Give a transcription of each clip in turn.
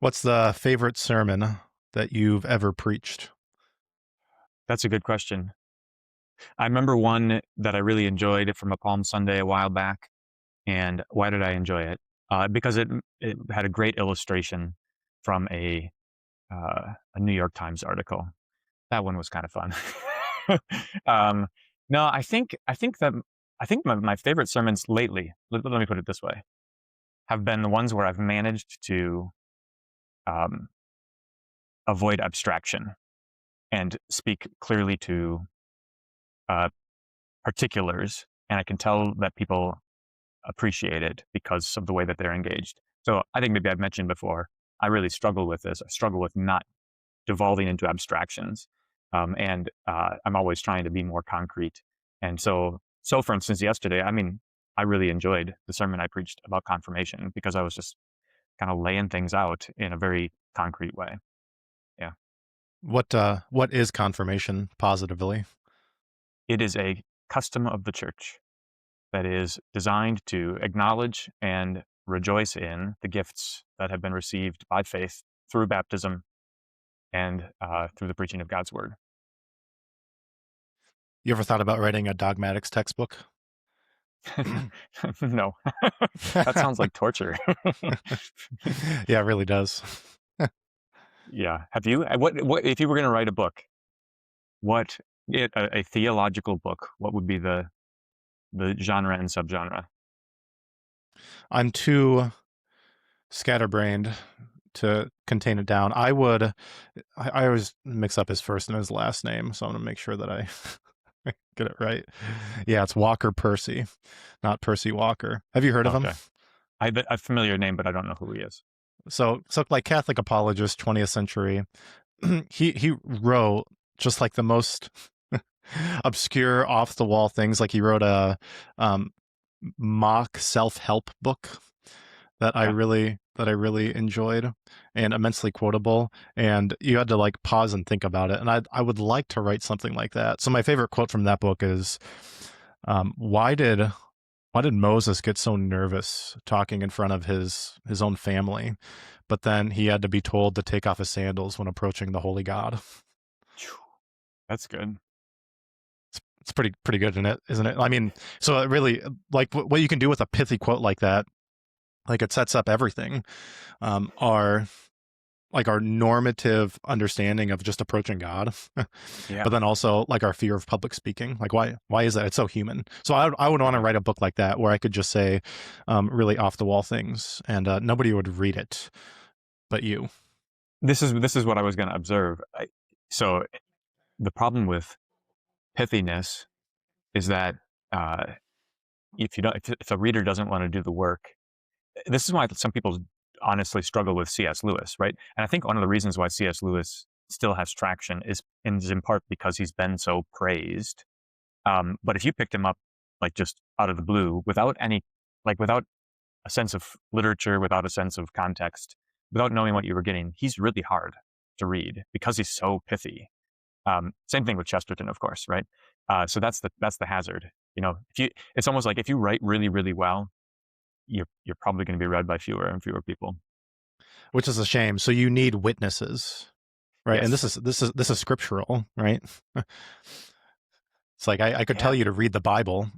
What's the favorite sermon that you've ever preached? That's a good question. I remember one that I really enjoyed from a Palm Sunday a while back. And why did I enjoy it? Because it had a great illustration from a New York Times article. That one was kind of fun. um, no, I think my favorite sermons lately. Let me put it this way: have been the ones where I've managed to um, avoid abstraction and speak clearly to uh, particulars, and I can tell that people appreciate it because of the way that they're engaged. So I think maybe I've mentioned before, I really struggle with this. I struggle with not devolving into abstractions. And I'm always trying to be more concrete. And so for instance, yesterday, I mean, I really enjoyed the sermon I preached about confirmation because I was just kind of laying things out in a very concrete way. Yeah. What is confirmation positively? It is a custom of the church that is designed to acknowledge and rejoice in the gifts that have been received by faith through baptism and through the preaching of God's word. You ever thought about writing a dogmatics textbook? No, that sounds like torture. Yeah, it really does. Yeah. Have you? What if you were going to write a book? What a theological book? What would be the genre and subgenre? I'm too scatterbrained to contain it down. I always mix up his first and his last name, so I'm gonna make sure that I get it right. Yeah, it's Walker Percy, not Percy Walker. Have you heard of him? Okay, a familiar name, but I don't know who he is. So like Catholic apologist, 20th century. He wrote just like the most obscure, off the wall things. Like he wrote a um, mock self help book Yeah. that I really enjoyed and immensely quotable. And you had to like pause and think about it. And I would like to write something like that. So my favorite quote from that book is, um, "Why did why did Moses get so nervous talking in front of his own family, but then he had to be told to take off his sandals when approaching the holy God?" Phew, that's good. It's pretty good, isn't it? I mean, so it really, like what you can do with a pithy quote like that, like it sets up everything. Our like our normative understanding of just approaching God, but Yeah. then also like our fear of public speaking. Like why is that? It's so human. So I would want to Right. write a book like that where I could just say really off the wall things, and nobody would read it but you. This is what I was going to observe. So the problem with pithiness is that uh, if you don't, if a reader doesn't want to do the work, this is why some people honestly struggle with C.S. Lewis, right? And I think one of the reasons why C.S. Lewis still has traction is in part because he's been so praised. But if you picked him up like just out of the blue, without a sense of literature, without a sense of context, without knowing what you were getting, he's really hard to read because he's so pithy. Same thing with Chesterton, of course, right? So that's the hazard. It's almost like if you write really, really well, you're probably going to be read by fewer and fewer people. Which is a shame. So you need witnesses, right? And Yes. this is scriptural, right? It's like I could tell Yeah. you to read the Bible.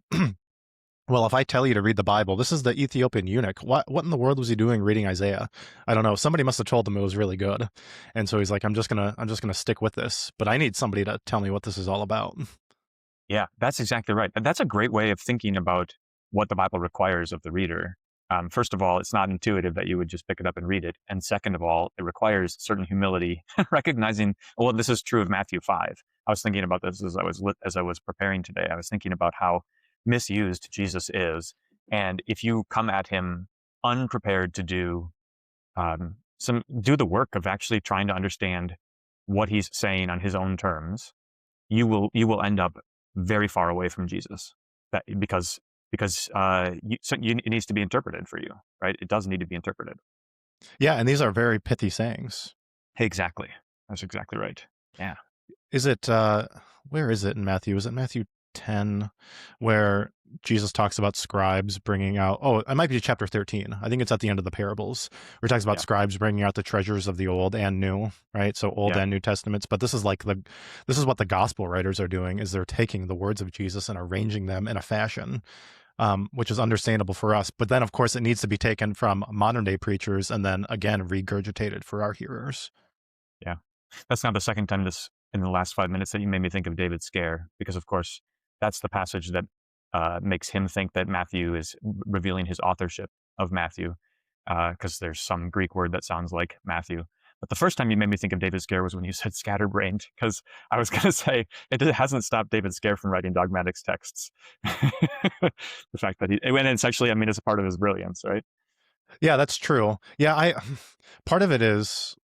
Well, if I tell you to read the Bible, this is the Ethiopian eunuch. What in the world was he doing reading Isaiah? I don't know. Somebody must have told him it was really good. And so he's like, I'm just gonna stick with this. But I need somebody to tell me what this is all about. Yeah, that's exactly right. And that's a great way of thinking about what the Bible requires of the reader. First of all, it's not intuitive that you would just pick it up and read it. And second of all, it requires certain humility, recognizing, well, this is true of Matthew 5. I was thinking about this as I was preparing today. I was thinking about how misused Jesus is. And if you come at him unprepared to do the work of actually trying to understand what he's saying on his own terms, you will end up very far away from Jesus. That because it needs to be interpreted for you, right? It does need to be interpreted. Yeah, and these are very pithy sayings. Exactly. That's exactly right. Yeah. Is it where is it in Matthew? Is it Matthew 10, where Jesus talks about scribes bringing out. Oh, it might be chapter 13. I think it's at the end of the parables, where he talks about Yeah. scribes bringing out the treasures of the Old and New, right? So Old Yeah. and New Testaments. But this is like this is what the gospel writers are doing: is they're taking the words of Jesus and arranging them in a fashion, which is understandable for us. But then, of course, it needs to be taken from modern day preachers and then again regurgitated for our hearers. Yeah. That's now the second time this in the last 5 minutes that you made me think of David's scare, because of course that's the passage that makes him think that Matthew is revealing his authorship of Matthew, because there's some Greek word that sounds like Matthew. But the first time you made me think of David Scare was when you said scatterbrained, because I was going to say it hasn't stopped David Scare from writing dogmatics texts. The fact that and it's actually, I mean, it's a part of his brilliance, right? Yeah, that's true. Yeah, I part of it is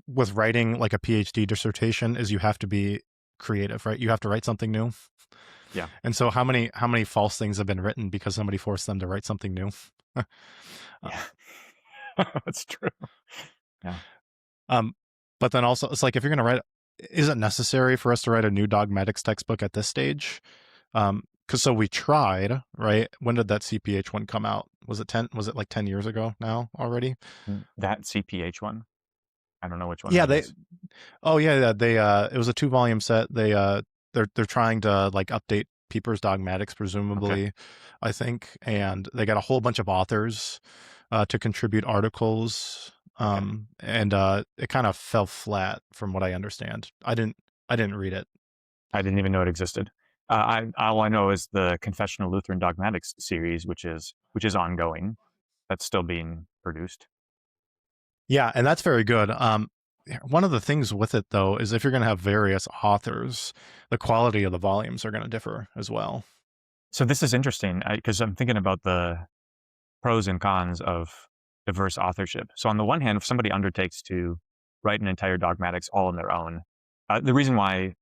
with writing like a PhD dissertation is you have to be creative, right? You have to write something new. Yeah. And so how many false things have been written because somebody forced them to write something new? Yeah. That's true. Yeah. Um, but then also it's like if you're going to write, is it necessary for us to write a new dogmatics textbook at this stage? Because so we tried, right? When did that CPH one come out? Was it 10? Was it like 10 years ago now already? That CPH one. I don't know which one Yeah, that they. is. Oh yeah, they. It was a 2 volume set. They're trying to like update Pieper's dogmatics, Okay. presumably, I think, and they got a whole bunch of authors to contribute articles. Okay. And it kind of fell flat from what I understand. I didn't read it. I didn't even know it existed. All I know is the Confessional Lutheran Dogmatics series, which is ongoing. That's still being produced. Yeah, and that's very good. One of the things with it though is if you're going to have various authors, the quality of the volumes are going to differ as well. So this is interesting because I'm thinking about the pros and cons of diverse authorship. So on the one hand, if somebody undertakes to write an entire dogmatics all on their own, the reason why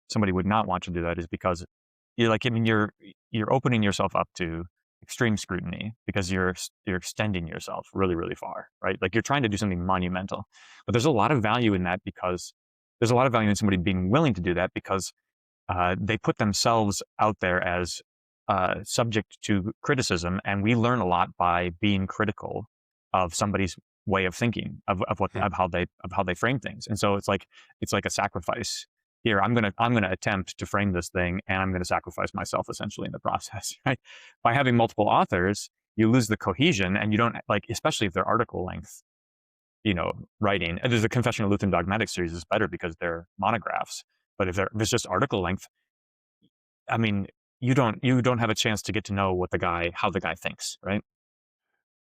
somebody would not want to do that is because you're opening yourself up to extreme scrutiny because you're extending yourself really, really far, right? Like you're trying to do something monumental, but there's a lot of value in that because there's a lot of value in somebody being willing to do that because they put themselves out there as subject to criticism, and we learn a lot by being critical of somebody's way of thinking Hmm. of how they frame things. And so it's like a sacrifice. Here, I'm gonna attempt to frame this thing, and I'm gonna sacrifice myself essentially in the process. Right? By having multiple authors, you lose the cohesion, and you don't like, especially if they're article length. Writing. And there's a Confession of Lutheran Dogmatic series is better because they're monographs. But if it's just article length, I mean, you don't have a chance to get to know how the guy thinks, right?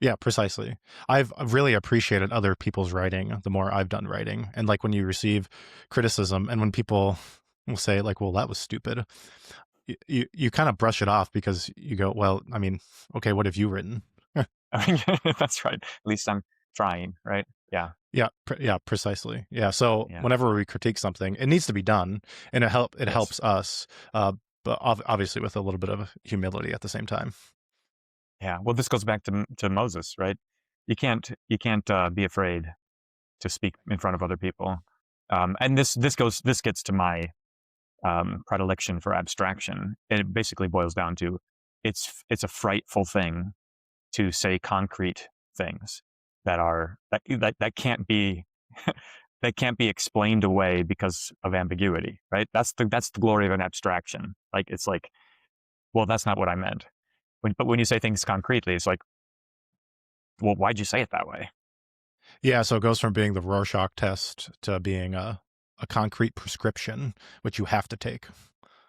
Yeah, precisely. I've really appreciated other people's writing the more I've done writing, and like when you receive criticism, and when people will say like, "Well, that was stupid," you kind of brush it off because you go, "Well, I mean, okay, what have you written?" I mean, that's right. At least I'm trying, right? Yeah, Yeah, yeah, precisely. Yeah. So yeah, whenever we critique something, it needs to be done, and it yes, helps us, but obviously with a little bit of humility at the same time. yeah. Well, this goes back to Moses, right? You can't be afraid to speak in front of other people, and this gets to my predilection for abstraction. And it basically boils down to it's a frightful thing to say concrete things that can't be that can't be explained away because of ambiguity, right? That's the glory of an abstraction. Like it's like, well, that's not what I meant. But when you say things concretely, it's like, well, why'd you say it that way? Yeah, so it goes from being the Rorschach test to being a concrete prescription, which you have to take.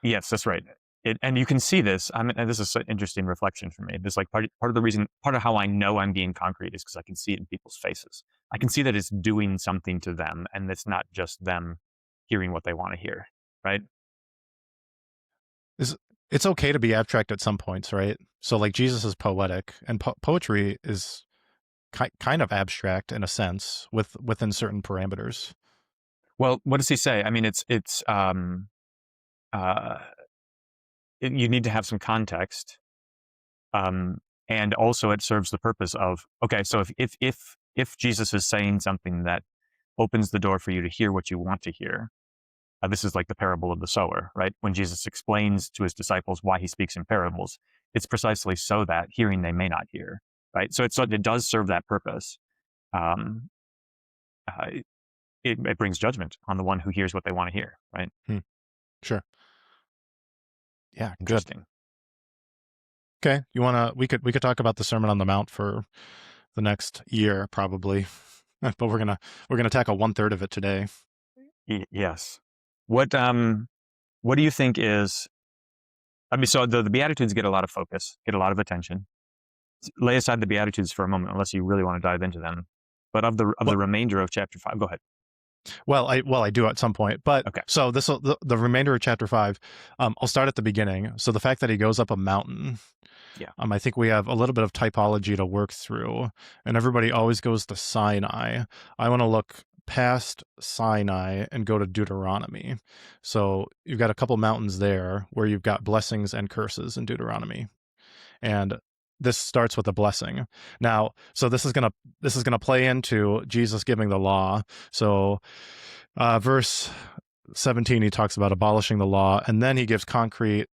Yes, that's right. And you can see this. I mean, and this is an interesting reflection for me. This like part of the reason, part of how I know I'm being concrete is because I can see it in people's faces. I can see that it's doing something to them, and it's not just them hearing what they want to hear, right? Is It's okay to be abstract at some points, right? So like Jesus is poetic, and poetry is kind of abstract in a sense within certain parameters. Well, what does he say? I mean, uh, you need to have some context, um, and also it serves the purpose of, okay, so if Jesus is saying something that opens the door for you to hear what you want to hear, This is like the parable of the sower, right? When Jesus explains to his disciples why he speaks in parables, it's precisely so that hearing they may not hear, right? So it does serve that purpose. Um, uh, it brings judgment on the one who hears what they want to hear, right? Hmm. Sure. Yeah, good. Interesting. Okay. We could talk about the Sermon on the Mount for the next year probably. But we're gonna tackle 1/3 of it today. Yes. What do you think is? I mean, so the Beatitudes get a lot of focus, get a lot of attention. Lay aside the Beatitudes for a moment, unless you really want to dive into them. But of the Well, remainder of chapter 5, go ahead. I do at some point, but Okay. so this the remainder of chapter 5. I'll start at the beginning. So the fact that he goes up a mountain. Yeah. I think we have a little bit of typology to work through, and everybody always goes to Sinai. I want to look past Sinai and go to Deuteronomy. So you've got a couple mountains there where you've got blessings and curses in Deuteronomy, and this starts with a blessing. Now, so this is gonna play into Jesus giving the law. So, verse 17, he talks about abolishing the law, and then he gives concrete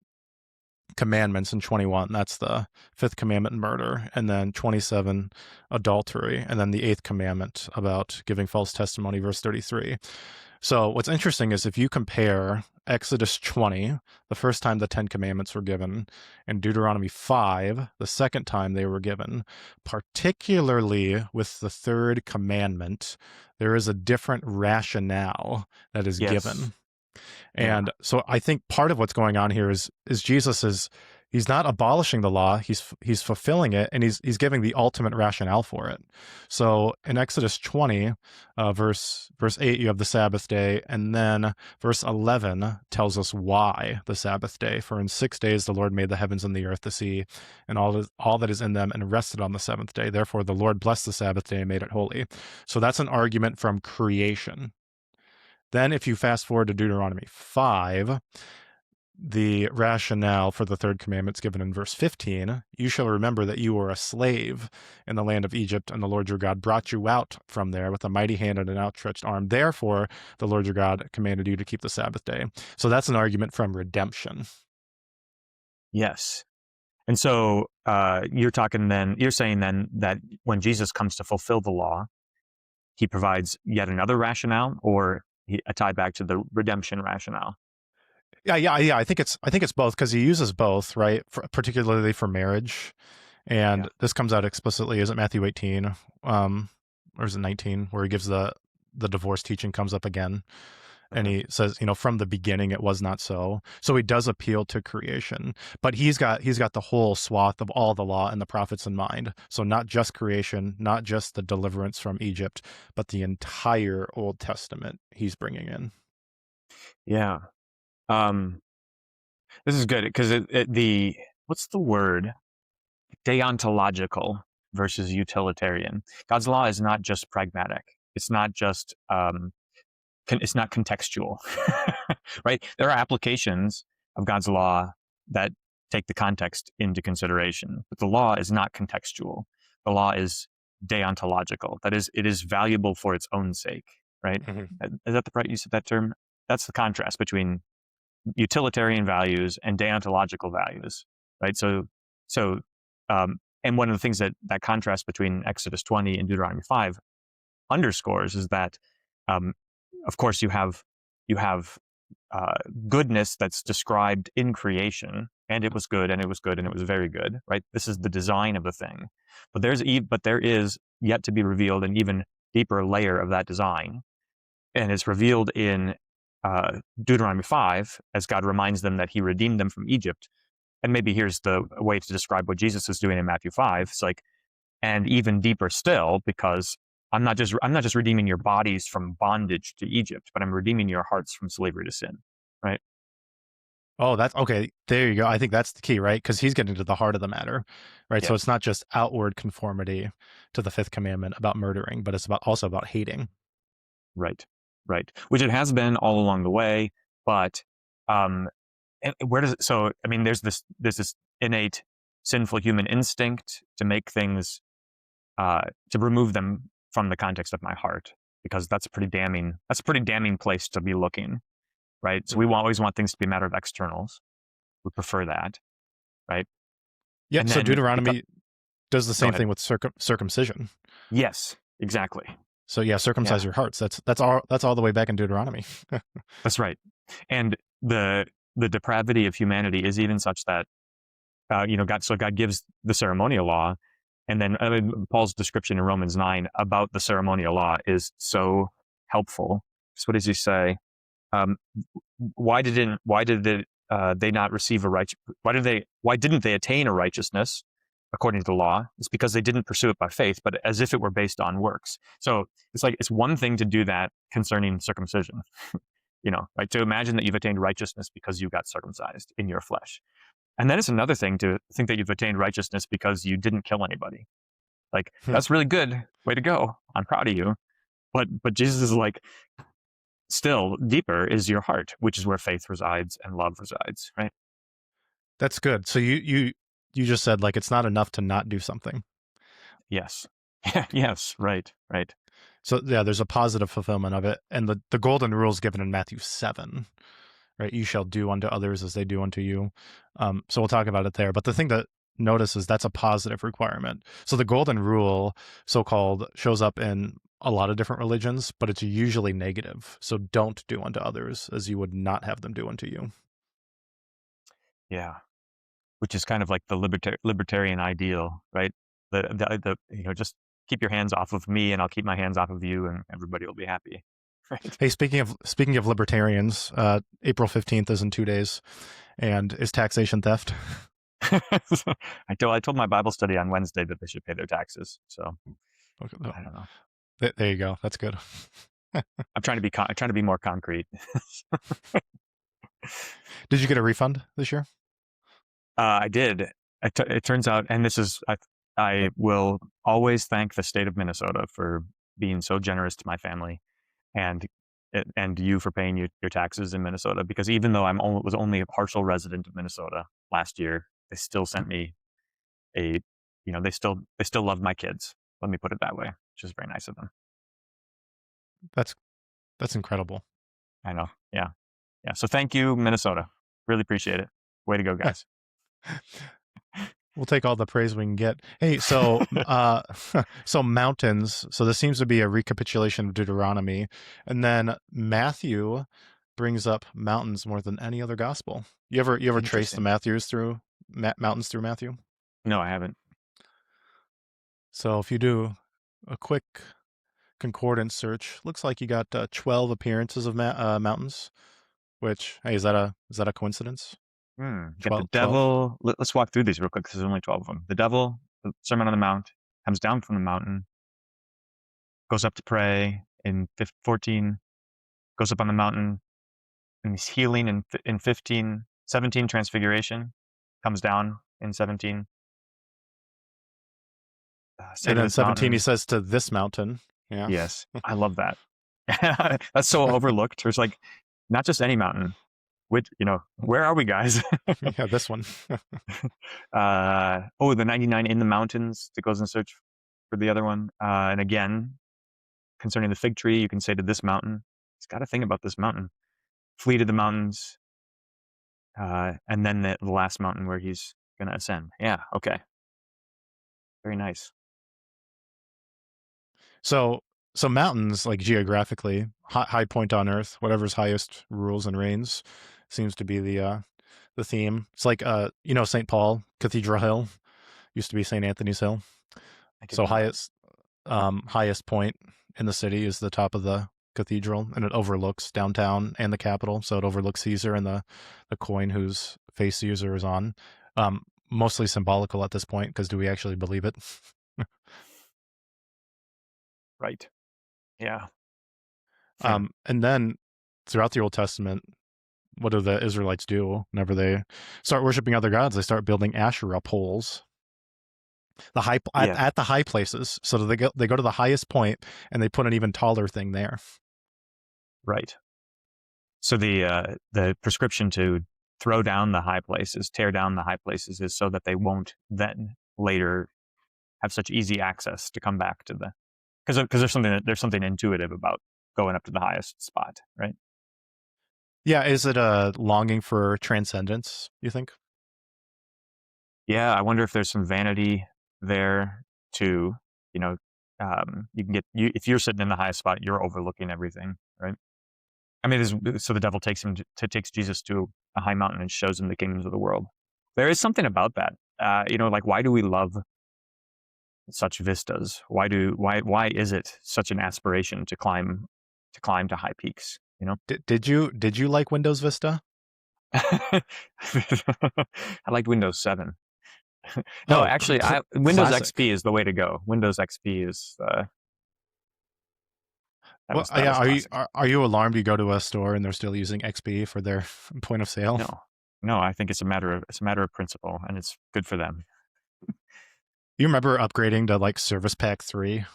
commandments in 21. That's the fifth commandment, murder, and then 27, adultery, and then the eighth commandment about giving false testimony, verse 33. So what's interesting is if you compare Exodus 20, the first time the 10 commandments were given, and Deuteronomy 5, the second time they were given, particularly with the third commandment, there is a different rationale that is Yes. given. Yeah. And so I think part of what's going on here is Jesus is he's not abolishing the law, he's fulfilling it, and he's giving the ultimate rationale for it. So in Exodus 20, verse 8, you have the Sabbath day, and then verse 11 tells us why the Sabbath day. For in 6 days the Lord made the heavens and the earth, the sea, and all that is in them, and rested on the seventh day. Therefore the Lord blessed the Sabbath day and made it holy. So that's an argument from creation. Then, if you fast forward to Deuteronomy 5, the rationale for the third commandment is given in verse 15. You shall remember that you were a slave in the land of Egypt, and the Lord your God brought you out from there with a mighty hand and an outstretched arm. Therefore, the Lord your God commanded you to keep the Sabbath day. So that's an argument from redemption. Yes. And so you're saying then that when Jesus comes to fulfill the law, he provides yet another rationale, or a tie back to the redemption rationale. Yeah. I think it's both because he uses both, right? Particularly for marriage. Yeah. And this comes out explicitly. Is it Matthew 18, or is it 19, where he gives the divorce teaching comes up again, and Okay. he says, from the beginning it was not so. So he does appeal to creation, but he's got the whole swath of all the law and the prophets in mind. So not just creation, not just the deliverance from Egypt, but the entire Old Testament he's bringing in. Yeah. Um, this is good because what's the word? Deontological versus utilitarian. God's law is not just pragmatic. It's not just it's not contextual, right? There are applications of God's law that take the context into consideration, but the law is not contextual. The law is deontological. That is, it is valuable for its own sake, right? Mm-hmm. Is that the right use of that term? That's the contrast between utilitarian values and deontological values, right? So, and one of the things that contrast between Exodus 20 and Deuteronomy 5 underscores is that, um, of course, you have goodness that's described in creation, and it was good, and it was good, and it was very good, right? This is the design of the thing, but there is yet to be revealed an even deeper layer of that design, and it's revealed in Deuteronomy 5 as God reminds them that He redeemed them from Egypt. And maybe here's the way to describe what Jesus is doing in Matthew 5. It's like, and even deeper still, because I'm not just redeeming your bodies from bondage to Egypt, but I'm redeeming your hearts from slavery to sin. Right? Oh, that's okay. There you go. I think that's the key, right? Because he's getting to the heart of the matter, right? So it's Yes. not just outward conformity to the fifth commandment about murdering, but it's also about hating. Right. Right. Which it has been all along the way, but um, and where does it? So I mean, there's this innate sinful human instinct to make things to remove them from the context of my heart, because that's a pretty damning place to be looking, right? So we always want things to be a matter of externals. We prefer that, right? Yeah. And So then because Deuteronomy does the go same ahead. thing with circumcision. Yes, exactly. So yeah, circumcise Yeah, your hearts. That's all the way back in Deuteronomy. that's right. And the depravity of humanity is even such that God gives the ceremonial law, and then Paul's description in Romans 9 about the ceremonial law is so helpful. So what does he say? Um, why did they not receive a right? Why didn't they attain a righteousness according to the law? It's because they didn't pursue it by faith, but as if it were based on works. So it's one thing to do that concerning circumcision, right? To imagine that you've attained righteousness because you got circumcised in your flesh. And then it's another thing to think that you've attained righteousness because you didn't kill anybody. Like, that's really good. Way to go. I'm proud of you. But Jesus is like, still deeper is your heart, which is where faith resides and love resides, right? That's good. So you just said like it's not enough to not do something. Yes. Yes, right, right. So yeah, there's a positive fulfillment of it, and the golden rule is given in Matthew 7, right? You shall do unto others as they do unto you. So we'll talk about it there. But the thing to notice is that's a positive requirement. So the golden rule, so-called, shows up in a lot of different religions, but it's usually negative. So don't do unto others as you would not have them do unto you. Yeah. Which is kind of like the libertarian ideal, right? Just keep your hands off of me and I'll keep my hands off of you and everybody will be happy. Right. Hey, speaking of libertarians, April 15th is in 2 days, and is taxation theft? I told my Bible study on Wednesday that they should pay their taxes. So Okay, no. I don't know. There you go. That's good. I'm trying to be more concrete. Did you get a refund this year? I did. It turns out, and I will always thank the state of Minnesota for being so generous to my family, and and you for paying your taxes in Minnesota. Because even though was only a partial resident of Minnesota last year, they still sent me a, they still love my kids. Let me put it that way, which is very nice of them. That's that's incredible. I know. Yeah, yeah. So thank you, Minnesota. Really appreciate it. Way to go, guys. We'll take all the praise we can get. Hey, so so mountains. So this seems to be a recapitulation of Deuteronomy, and then Matthew brings up mountains more than any other gospel. You ever trace the Interesting. Matthews through mountains through Matthew? No, I haven't. So if you do a quick concordance search, looks like you got 12 appearances of mountains. Which, hey, is that a coincidence? Get the 12, 12. devil. Let's walk through these real quick because there's only 12 of them. The devil, the Sermon on the Mount, comes down from the mountain, goes up to pray in 14, goes up on the mountain, and he's healing in 15, 17, transfiguration, comes down in 17. Say And to then this 17, he mountain, says to this mountain. Yeah. yes, I love that. That's so overlooked. There's like, not just any mountain. Which, where are we, guys? Yeah, this one. The 99 in the mountains that goes in search for the other one. And again, concerning the fig tree, you can say to this mountain, he's got a thing about this mountain. Flee to the mountains. And then the last mountain where he's going to ascend. Yeah, okay. Very nice. So mountains, like geographically, high point on Earth, whatever's highest rules and reigns, seems to be the theme. It's like St. Paul Cathedral Hill used to be St. Anthony's Hill. I did So not. highest point in the city is the top of the cathedral, and it overlooks downtown and the Capitol. So it overlooks Caesar and the coin whose face Caesar is on. Mostly symbolical at this point, because do we actually believe it? Right. Yeah. And then throughout the Old Testament, what do the Israelites do whenever they start worshiping other gods? They start building Asherah poles, Yeah. at the high places. So they go to the highest point and they put an even taller thing there. Right. So the prescription to throw down the high places, tear down the high places, is so that they won't then later have such easy access to come back to the, because there's something intuitive about going up to the highest spot, right? Yeah, is it a longing for transcendence, you think? Yeah, I wonder if there's some vanity there too. You know, you can get you if you're sitting in the highest spot, you're overlooking everything, right? I mean, so the devil takes Jesus to a high mountain and shows him the kingdoms of the world. There is something about that. Like why do we love such vistas? Why is it such an aspiration to climb to high peaks? You know, Did you like Windows Vista? I liked Windows 7. No, Oh, actually, Windows classic. XP is the way to go. Windows XP is that Well, was that yeah. was classic. Are you alarmed? You go to a store and they're still using XP for their point of sale. No, no, I think it's a matter of principle, and it's good for them. You remember upgrading to like Service Pack 3?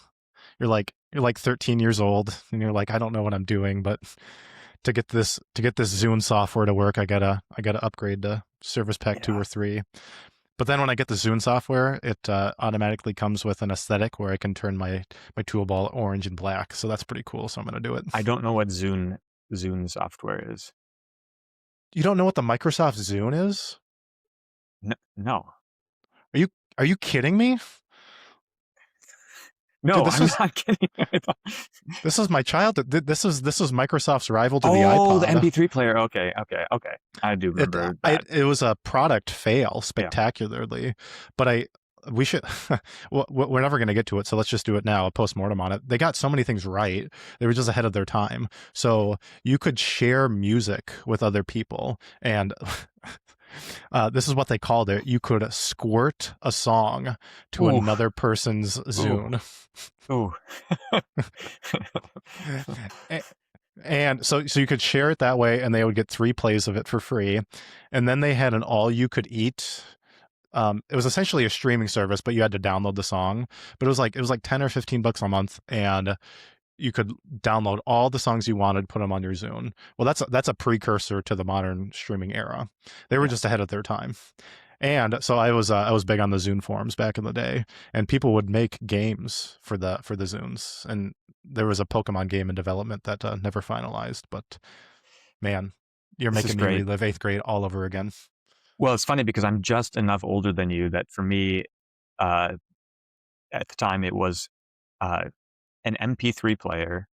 You're like 13 years old and you're like, I don't know what I'm doing, but to get this Zune software to work, I gotta upgrade to Service Pack 2 Yeah, or 3. But then when I get the Zune software, it automatically comes with an aesthetic where I can turn my tool ball orange and black. So that's pretty cool. So I'm gonna do it. I don't know what Zune software is. You don't know what the Microsoft Zune is? No, Are you are you kidding me? Dude, no, this I'm was not kidding. this is my childhood. This is Microsoft's rival to the Oh, the iPod. MP3 player. Okay, okay, okay. I do It remember that. it was a product fail Yeah, spectacularly, but we should we're never going to get to it, so let's just do it now, a postmortem on it. They got so many things right. They were just ahead of their time. So you could share music with other people, and this is what they called it. You could squirt a song to ooh, another person's ooh, Zune. ooh. And so you could share it that way, and they would get 3 plays of it for free. And then they had an all-you-could-eat. It was essentially a streaming service, but you had to download the song. But it was like $10 or $15 a month, and you could download all the songs you wanted, put them on your Zune. Well, that's a precursor to the modern streaming era. They were Yeah, just ahead of their time. And so I was big on the Zune forums back in the day, and people would make games for the Zunes. And there was a Pokemon game in development that never finalized. But man, you're this is making me great. relive 8th grade all over again. Well, it's funny because I'm just enough older than you that for me, uh, at the time, it was uh, an MP3 player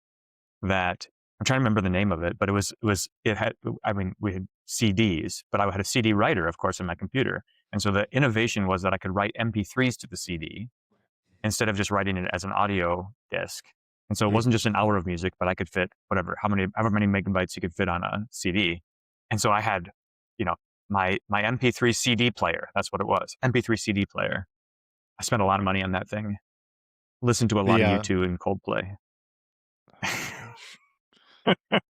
that I'm trying to remember the name of it, but it had, I mean, we had CDs, but I had a CD writer, of course, in my computer. And so the innovation was that I could write MP3s to the CD instead of just writing it as an audio disc. And so it wasn't just an hour of music, but I could fit however many megabytes you could fit on a CD. And so I had, you know, my MP3 CD player. That's what it was. MP3 CD player. I spent a lot of money on that thing. Listened to a lot The of U2 and Coldplay. Oh my gosh.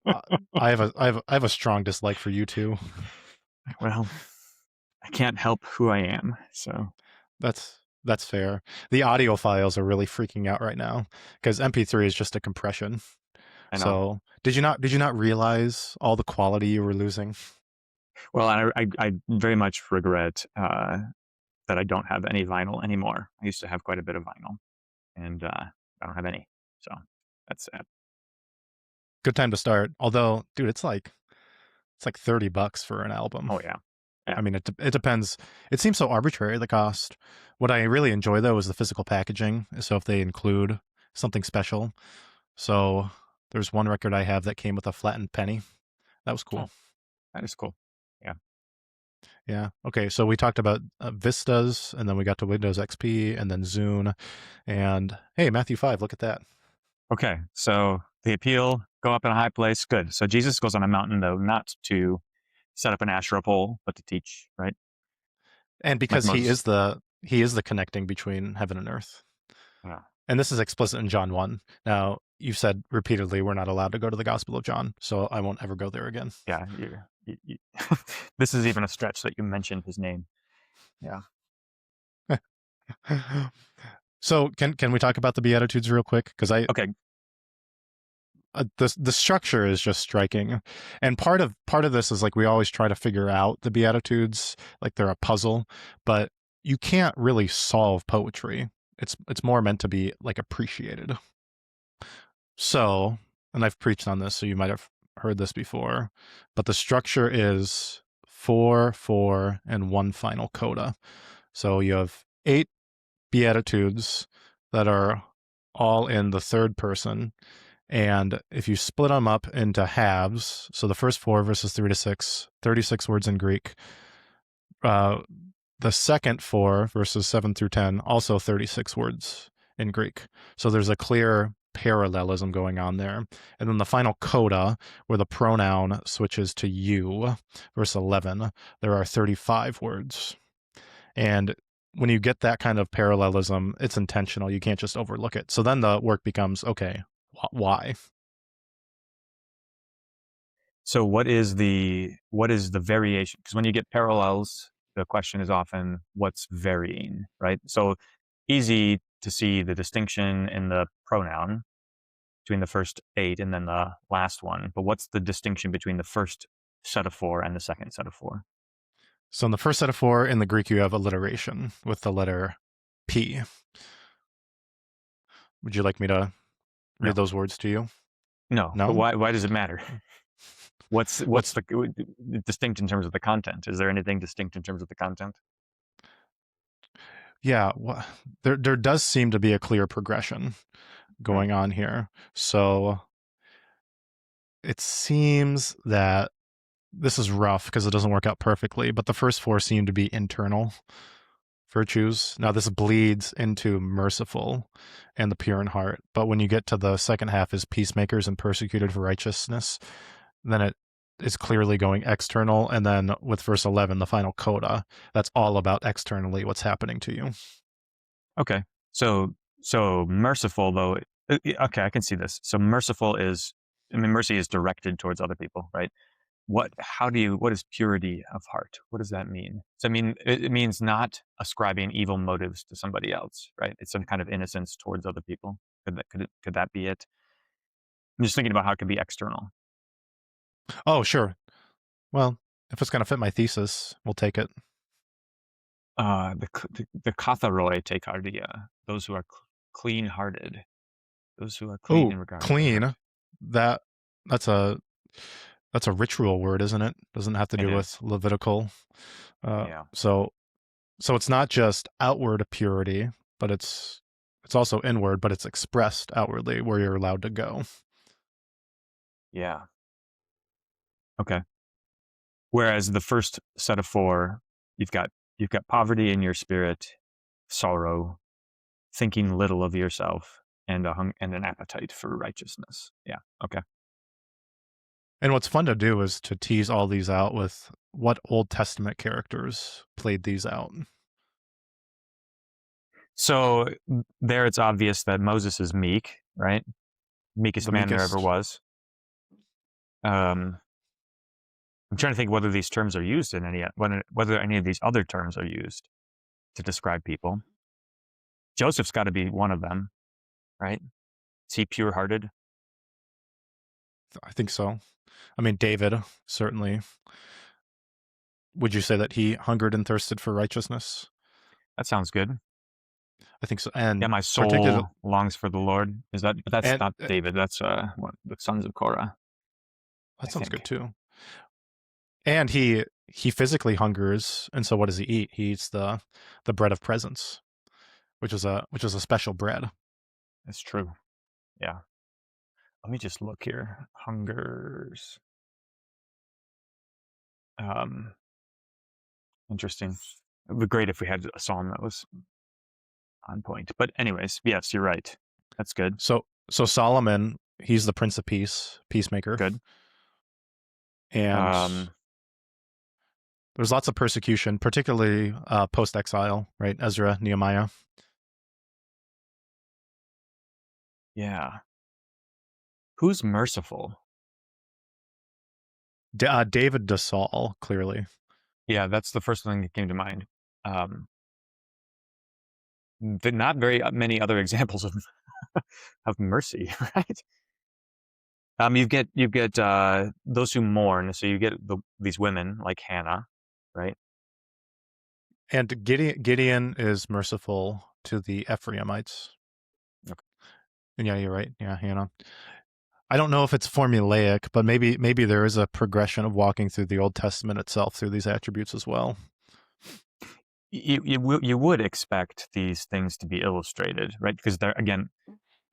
Uh, I have a strong dislike for you too. Well, I can't help who I am. So That's fair. The audio files are really freaking out right now because MP3 is just a compression. I know. So did you not realize all the quality you were losing? Well, I very much regret that I don't have any vinyl anymore. I used to have quite a bit of vinyl, and I don't have any. So that's sad. Good time to start. Although, dude, it's like $30 for an album. Oh yeah, yeah. I mean, it depends. It seems so arbitrary, the cost. What I really enjoy though is the physical packaging. So if they include something special. So there's one record I have that came with a flattened penny. That was cool. Oh, that is cool. Yeah. Yeah. Okay. So we talked about Vistas, and then we got to Windows XP, and then Zune, and hey, Matthew 5. Look at that. Okay. So the appeal, go up in a high place. Good. So Jesus goes on a mountain though, not to set up an Asherah pole, but to teach. Right. And Like because he Moses. is the connecting between heaven and earth. Yeah. And this is explicit in John 1. Now, you've said repeatedly we're not allowed to go to the Gospel of John, so I won't ever go there again. Yeah. This is even a stretch that you mentioned his name. Yeah. So, can we talk about the Beatitudes real quick? Because Okay. the structure is just striking, and part of this is like we always try to figure out the Beatitudes like they're a puzzle, but you can't really solve poetry. It's more meant to be like appreciated. So, and I've preached on this, so you might have heard this before, but the structure is 4, 4, and one final coda. So you have 8 Beatitudes that are all in the third person. And if you split them up into halves, so the first 4 verses 3 to 6, 36 words in Greek. The second 4 verses 7 through 10, also 36 words in Greek. So there's a clear parallelism going on there. And then the final coda, where the pronoun switches to you, verse 11, there are 35 words. And when you get that kind of parallelism, it's intentional. You can't just overlook it. So then the work becomes, okay, why? So what is the variation? Because when you get parallels, the question is often what's varying, right? So easy to see the distinction in the pronoun between the first 8 and then the last one. But what's the distinction between the first set of 4 and the second set of 4? So in the first set of 4, in the Greek, you have alliteration with the letter P. Would you like me to No, read those words to you? no. But No? why does it matter? What's What's the distinct in terms of the content? Is there anything distinct in terms of the content? yeah, there does seem to be a clear progression Hmm. going on here. So it seems that this is rough because it doesn't work out perfectly, but the first 4 seem to be internal virtues. Now this bleeds into merciful and the pure in heart, but when you get to the second half is peacemakers and persecuted for righteousness, then it is clearly going external. And then with verse 11, the final coda, that's all about externally what's happening to you. Okay. So merciful though. Okay, I can see this. So merciful is, I mean, mercy is directed towards other people, right? What is purity of heart? What does that mean? So I mean, it means not ascribing evil motives to somebody else, right? It's some kind of innocence towards other people. Could that be it? I'm just thinking about how it could be external. Oh, sure. Well, if it's going to fit my thesis, we'll take it. The katharoi tekardia, those who are clean-hearted, those who are clean Oh, in regard of their heart. clean. That that's a that's a ritual word, isn't it? Doesn't have to It do with is. Levitical. Uh, Yeah. so so it's not just outward purity, but it's also inward, but it's expressed outwardly where you're allowed to go. Yeah. Okay. Whereas the first set of 4, you've got poverty in your spirit, sorrow, thinking little of yourself, and and an appetite for righteousness. Yeah. Okay. And what's fun to do is to tease all these out with what Old Testament characters played these out. So there, it's obvious that Moses is meek, right? Meekest The man there ever meekest. was. Um, I'm trying to think whether these terms are used in whether any of these other terms are used to describe people. Joseph's got to be one of them, right? Is he pure-hearted? I think so. I mean, David, certainly. Would you say that he hungered and thirsted for righteousness? That sounds good. I think so. Yeah, And my particularly, soul longs for the Lord. Is that? But that's and not David. That's the sons of Korah, I that sounds good think. too. And he physically hungers, and so what does he eat? He eats the bread of presence, which is a special bread. That's true. Yeah. Let me just look here. Hungers. Um, Interesting. It would be great if we had a psalm that was on point. But anyways, yes, you're right. That's good. So Solomon, he's the Prince of Peace, peacemaker, Good. and Um, there's lots of persecution, particularly post exile, right? Ezra, Nehemiah. yeah. Who's merciful? David de Saul, clearly. Yeah, that's the first thing that came to mind. Not very many other examples of of mercy, right? You get those who mourn. So you get these women like Hannah, right? And Gideon is merciful to the Ephraimites. Okay. And yeah, you're right. Yeah, Hannah. I don't know if it's formulaic, but maybe there is a progression of walking through the Old Testament itself through these attributes as well. You would expect these things to be illustrated, right? Because they're, again,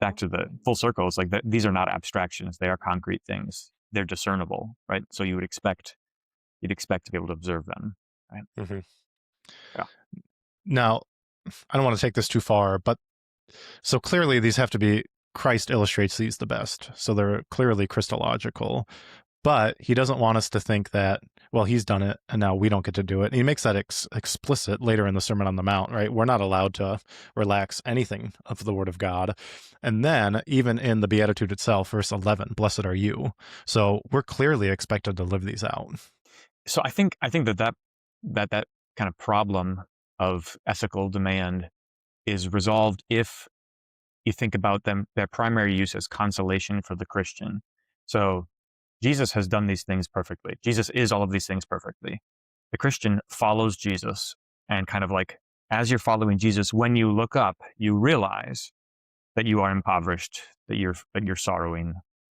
back to the full circle, it's like these are not abstractions; they are concrete things. They're discernible, right? So you'd expect to be able to observe them, right? Mm-hmm. Yeah. Now, I don't want to take this too far, but so clearly these have to be Christ illustrates these the best. So they're clearly Christological. But he doesn't want us to think that, well, he's done it and now we don't get to do it. And he makes that explicit later in the Sermon on the Mount, right? We're not allowed to relax anything of the Word of God. And then, even in the Beatitude itself, verse 11, blessed are you. So we're clearly expected to live these out. So I think that kind of problem of ethical demand is resolved if you think about them, their primary use as consolation for the Christian. So Jesus has done these things perfectly. Jesus is all of these things perfectly. The Christian follows Jesus, and kind of like, as you're following Jesus, when you look up, you realize that you are impoverished, that you're sorrowing.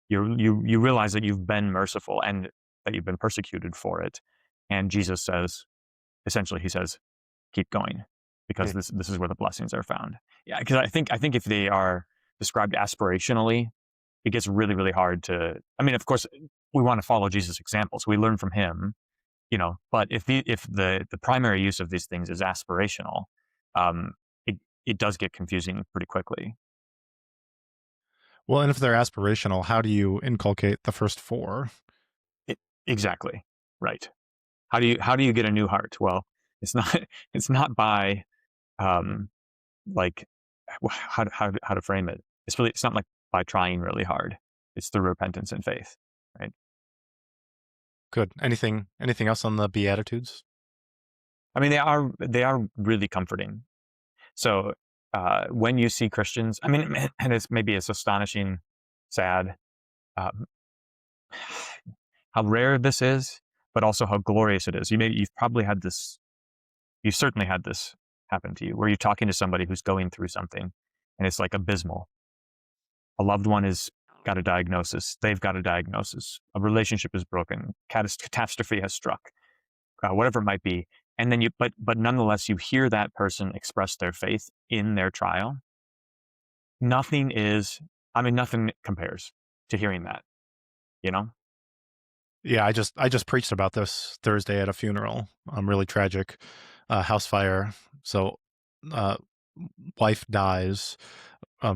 You realize that you've been merciful and that you've been persecuted for it. And Jesus says, essentially, he says, keep going, because Hmm. this is where the blessings are found. Yeah, because I think if they are described aspirationally, it gets really, really hard to. I mean, of course, we want to follow Jesus' examples. We learn from him, But if the primary use of these things is aspirational, it does get confusing pretty quickly. Well, and if they're aspirational, how do you inculcate the first four? It, exactly, right. How do you get a new heart? Well, it's not it's not by um, like how to frame it. It's not like by trying really hard. It's through repentance and faith, right? Good. Anything else on the Beatitudes? I mean, they are really comforting. So when you see Christians, I mean, and it's astonishing, sad, um, how rare this is, but also how glorious it is. You've probably had this. You certainly had this happen to you, where you're talking to somebody who's going through something, and it's like abysmal. A loved one has got a diagnosis. They've got a diagnosis. A relationship is broken. Catastrophe has struck. Whatever it might be. And then but nonetheless, you hear that person express their faith in their trial. Nothing compares to hearing that, you know? Yeah, I just preached about this Thursday at a funeral. Really tragic, house fire. So, uh, wife dies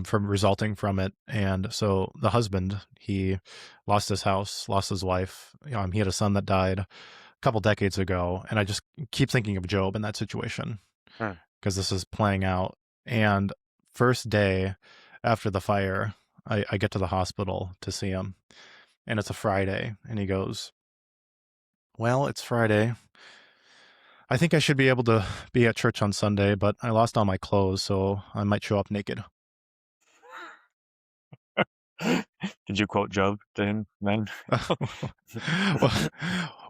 from resulting from it, and so the husband, he lost his house, lost his wife. He had a son that died a couple decades ago, and I just keep thinking of Job in that situation Hmm. because this is playing out. And first day after the fire, I get to the hospital to see him, and it's a Friday, and he goes, well, it's Friday. I think I should be able to be at church on Sunday, but I lost all my clothes, so I might show up naked. Did you quote Job to him then?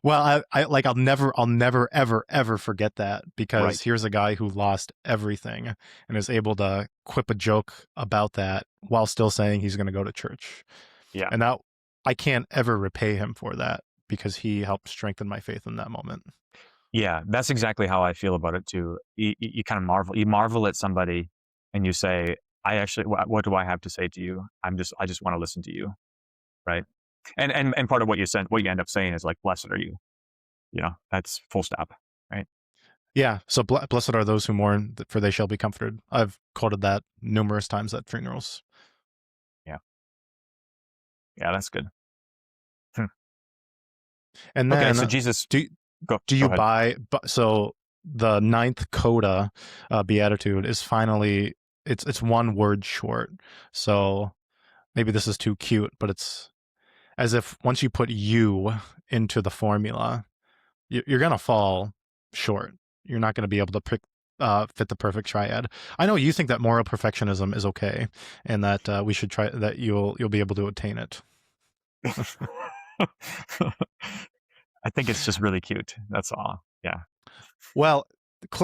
well, I'll never, ever forget that, because Right. here's a guy who lost everything and is able to quip a joke about that while still saying he's going to go to church. Yeah. And that, I can't ever repay him for that, because he helped strengthen my faith in that moment. Yeah. That's exactly how I feel about it too. You kind of marvel. You marvel at somebody and you say, what do I have to say to you? I just want to listen to you. Right. And part of what you end up saying is like, blessed are you. That's full stop. Right. Yeah, so blessed are those who mourn, for they shall be comforted. I've quoted that numerous times at funerals. Yeah. Yeah. That's good. Hmm. And Okay. So then, Jesus, do do go you ahead. buy? So the ninth coda, beatitude, is finally, it's one word short. So maybe this is too cute, but it's as if once you put you into the formula, you're gonna fall short. You're not gonna be able to fit the perfect triad. I know you think that moral perfectionism is okay, and that we should try that. You'll be able to attain it. I think it's just really cute. That's all. Yeah. Well,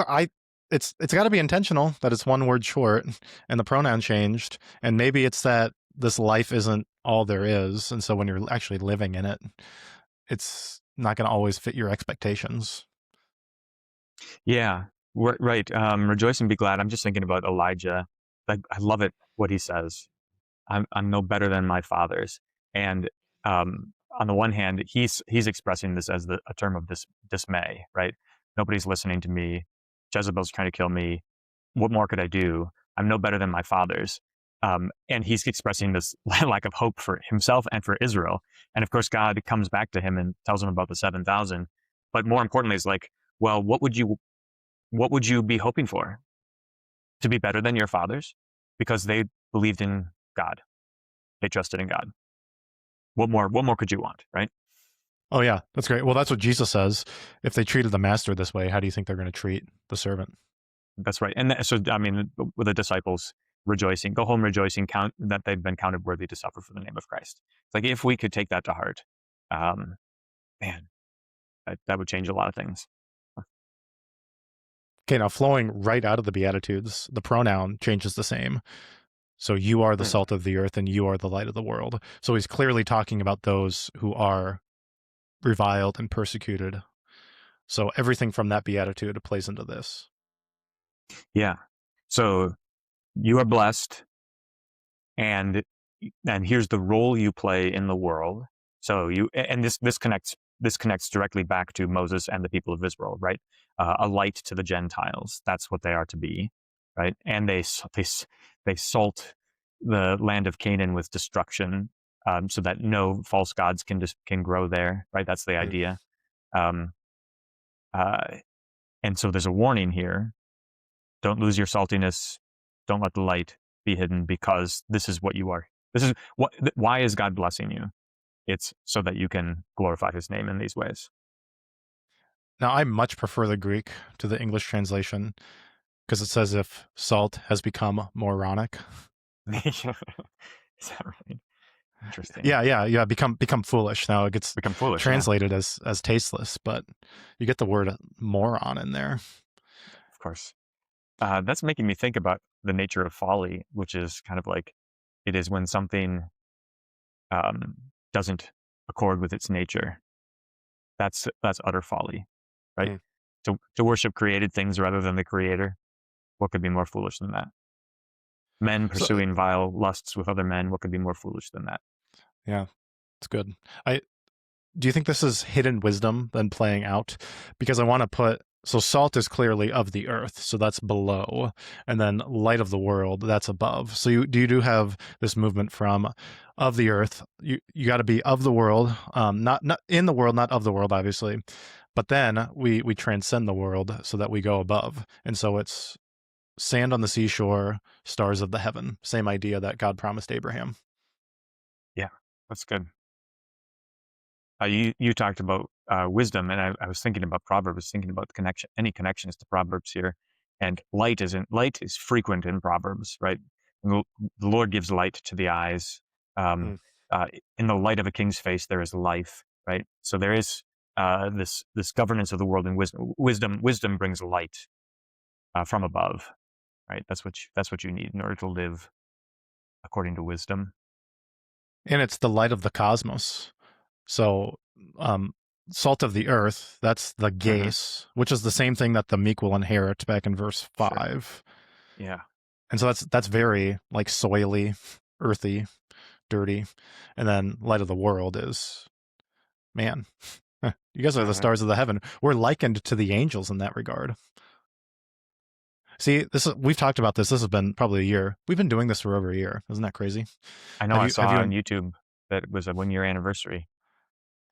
I it's got to be intentional that it's one word short and the pronoun changed, and maybe it's that this life isn't all there is. And so when you're actually living in it, it's not going to always fit your expectations. Yeah, right. Rejoice and be glad. I'm just thinking about Elijah. I love it what he says. I'm no better than my fathers. And on the one hand, he's expressing this as a term of dismay, right? Nobody's listening to me. Jezebel's trying to kill me. What more could I do? I'm no better than my fathers. And he's expressing this lack of hope for himself and for Israel. And of course, God comes back to him and tells him about the 7,000. But more importantly, is like, well, what would you be hoping for? To be better than your fathers? Because they believed in God. They trusted in God. What more could you want, right? Oh, yeah, that's great. Well, that's what Jesus says. If they treated the master this way, how do you think they're going to treat the servant? That's right. And so, I mean, with the disciples rejoicing, go home rejoicing, count that they've been counted worthy to suffer for the name of Christ. It's like, if we could take that to heart, um, man, that would change a lot of things. Okay, now flowing right out of the Beatitudes, the pronoun changes the same. So you are the Hmm. salt of the earth and you are the light of the world. So he's clearly talking about those who are reviled and persecuted. So everything from that beatitude plays into this. Yeah. So you are blessed, and here's the role you play in the world. So this connects directly back to Moses and the people of Israel, right? A light to the Gentiles. That's what they are to be, right? And they salt the land of Canaan with destruction, so that no false gods can grow there, right? That's the Mm. idea. Um, uh, and so there's a warning here: don't lose your saltiness. Don't let the light be hidden, because this is what you are. This is why is God blessing you? It's so that you can glorify his name in these ways. Now, I much prefer the Greek to the English translation because it says if salt has become moronic. Is that right? Interesting. Yeah, become foolish. Now it gets Become foolish, yeah, translated as tasteless, but you get the word moron in there. of course. That's making me think about the nature of folly, which is kind of like it is when something um, doesn't accord with its nature. That's utter folly, right? Mm. To worship created things rather than the Creator. What could be more foolish than that? Men So pursuing vile lusts with other men. What could be more foolish than that? yeah, it's good. I Do you think this is hidden wisdom then playing out? Because I want to put so salt is clearly of the earth, so that's below, and then light of the world, that's above. So you do have this movement from of the earth. You got to be of the world, not in the world, not of the world, obviously. But then we transcend the world so that we go above, and so it's sand on the seashore, stars of the heaven. Same idea that God promised Abraham. Yeah, that's good. You talked about wisdom, and I was thinking about Proverbs, thinking about any connections to Proverbs here. And light is frequent in Proverbs, right? The the Lord gives light to the eyes. Um, Mm. uh, in the light of a king's face, there is life, right? So there is this governance of the world in wisdom. Wisdom brings light from above, right? That's what you need in order to live according to wisdom. And it's the light of the cosmos. So, um, salt of the earth, that's the Hmm. gas, which is the same thing that the meek will inherit back in verse Sure. 5. Yeah. And so that's very like soily, earthy, dirty. And then light of the world is, man, you guys are All the right. stars of the heaven. We're likened to the angels in that regard. See, we've talked about this. This has been probably a year. We've been doing this for over a year. Isn't that crazy? I know Have I you have saw you on YouTube that it was a 1 year anniversary.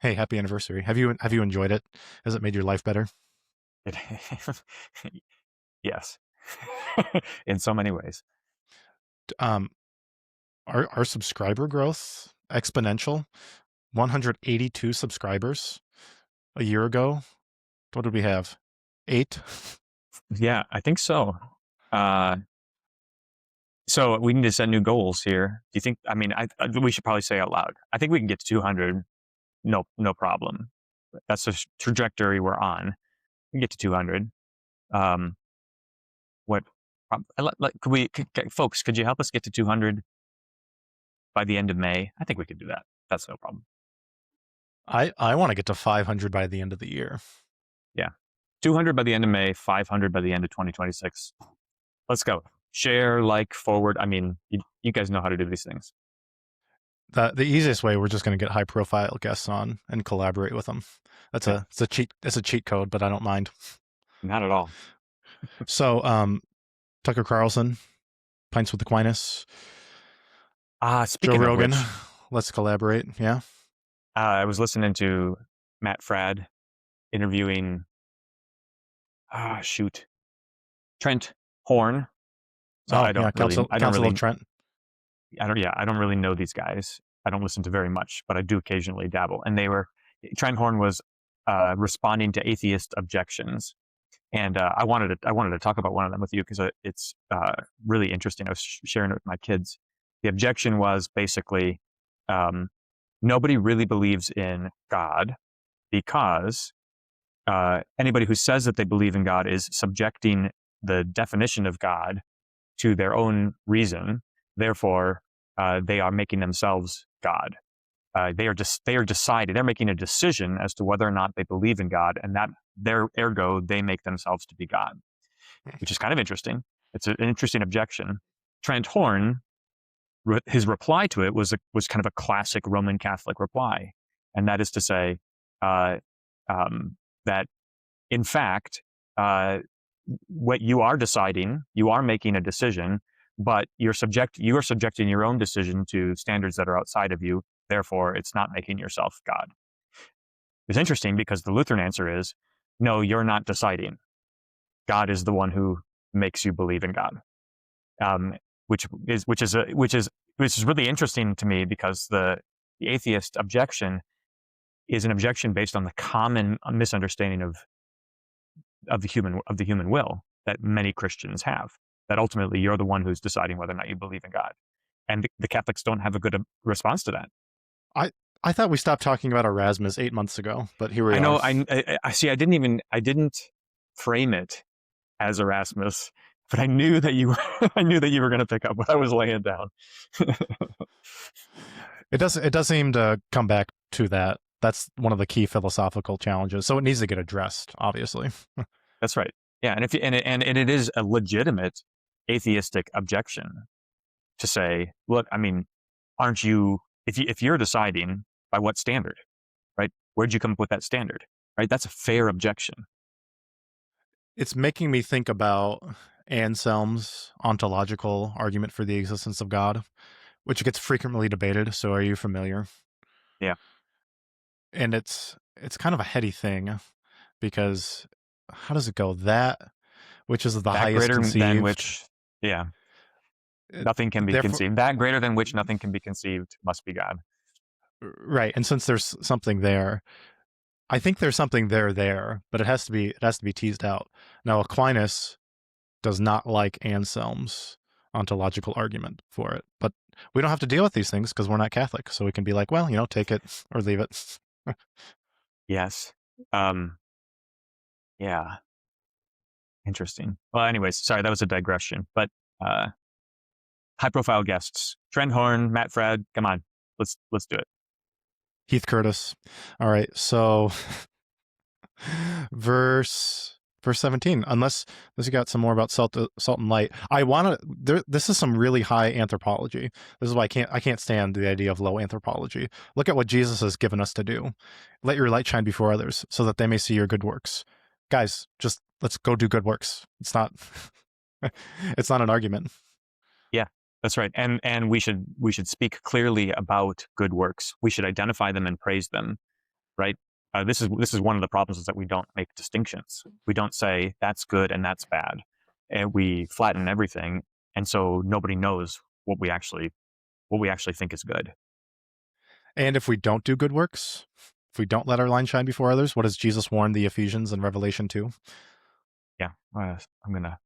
hey, happy anniversary. Have you enjoyed it? Has it made your life better? It, yes, in so many ways. Um, our subscriber growth exponential. 182 subscribers a year ago. What did we have? 8. Yeah, I think so. Uh, so we need to set new goals here. Do you think? I mean, we should probably say out loud. I think we can get to 200. No problem. That's the trajectory we're on. We can get to 200. Um, what? Could we, folks? Could you help us get to 200? by the end of May. I think we could do that. That's no problem. I want to get to 500 by the end of the year. Yeah. 200 by the end of May, 500 by the end of 2026. Let's go. Share, like, forward. I mean, you guys know how to do these things. The easiest way, we're just going to get high profile guests on and collaborate with them. It's a cheat code, but I don't mind. Not at all. So, Tucker Carlson, Pints with Aquinas, Joe Speaking of Rogan, which, let's collaborate. Yeah. I was listening to Matt Fradd interviewing, Trent Horn. So I don't Council of Trent. I don't really know these guys. I don't listen to very much, but I do occasionally dabble. And Trent Horn was responding to atheist objections. And I wanted to talk about one of them with you because it's really interesting. I was sharing it with my kids. The objection was basically nobody really believes in God because anybody who says that they believe in God is subjecting the definition of God to their own reason. Therefore, they are making themselves God. They are deciding. They're making a decision as to whether or not they believe in God, and that ergo they make themselves to be God, which is kind of interesting. It's an interesting objection. Trent Horn, his reply to it was kind of a classic Roman Catholic reply, and that is to say that in fact what you are deciding, you are making a decision, but you are subjecting your own decision to standards that are outside of you. Therefore, it's not making yourself God. It's interesting because the Lutheran answer is, no, you're not deciding. God is the one who makes you believe in God, which is really interesting to me because the atheist objection is an objection based on the common misunderstanding of the human will that many Christians have. That ultimately you're the one who's deciding whether or not you believe in God, and the Catholics don't have a good response to that. I thought we stopped talking about Erasmus 8 months ago, but here we are. I know. I see. I didn't frame it as Erasmus, but I knew that you were going to pick up what I was laying down. It does seem to come back to that. That's one of the key philosophical challenges. So it needs to get addressed, obviously. That's right. Yeah, and it is a legitimate atheistic objection to say, look, I mean, aren't you? If you're deciding by what standard, right? Where'd you come up with that standard, right? That's a fair objection. It's making me think about Anselm's ontological argument for the existence of God, which gets frequently debated. So are you familiar? Yeah. And it's kind of a heady thing because how does it go? That which is the that highest greater conceived. Than which, yeah. Nothing can be conceived. That greater than which nothing can be conceived must be God. Right. And since there's something there, I think there's something there, but it has to be teased out. Now Aquinas does not like Anselm's ontological argument for it, but we don't have to deal with these things because we're not Catholic, so we can be like, well, take it or leave it. Yes. Yeah. Interesting. Well, anyways, sorry, that was a digression, but high profile guests, Trent Horn, Matt Fradd, come on, let's do it. Heath Curtis. All right, so verse 17. Unless you got some more about salt and light. This is some really high anthropology. This is why I can't stand the idea of low anthropology. Look at what Jesus has given us to do. Let your light shine before others, so that they may see your good works. Guys, just let's go do good works. It's not it's not an argument. Yeah, that's right. And we should speak clearly about good works. We should identify them and praise them, right? This is one of the problems, is that we don't make distinctions. We don't say that's good and that's bad, and we flatten everything, and so nobody knows what we actually think is good. And if we don't do good works, if we don't let our light shine before others, what does Jesus warn the Ephesians in Revelation 2? Yeah, I'm gonna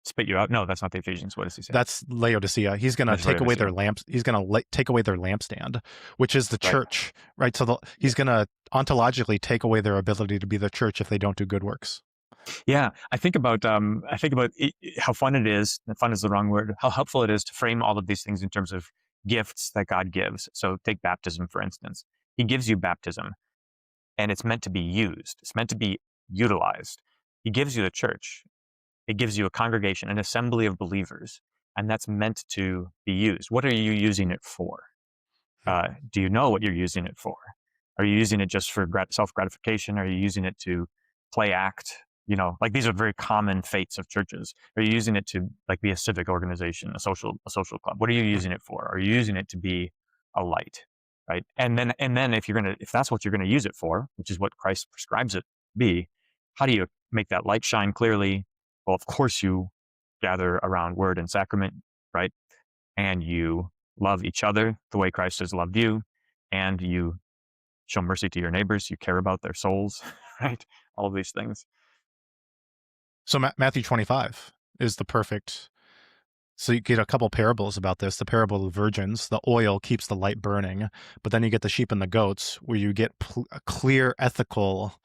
spit you out. No, that's not the Ephesians. What does he say? That's Laodicea. He's going to take away their lamps. He's going to take away their lampstand, which is the church, right? So he's going to ontologically take away their ability to be the church if they don't do good works. Yeah, I think about how fun it is. Fun is the wrong word. How helpful it is to frame all of these things in terms of gifts that God gives. So take baptism, for instance. He gives you baptism, and it's meant to be used. It's meant to be utilized. He gives you the church. It gives you a congregation, an assembly of believers, and that's meant to be used. What are you using it for? Do you know what you're using it for? Are you using it just for self-gratification? Are you using it to play act? Like these are very common fates of churches. Are you using it to like be a civic organization, a social club? What are you using it for? Are you using it to be a light, right? And then if that's what you're gonna use it for, which is what Christ prescribes it to be, how do you make that light shine clearly? Well, of course you gather around word and sacrament, right? And you love each other the way Christ has loved you, and you show mercy to your neighbors, you care about their souls, right? All of these things. So Matthew 25 is the perfect. So you get a couple parables about this. The parable of virgins, the oil keeps the light burning, but then you get the sheep and the goats, where you get clear ethical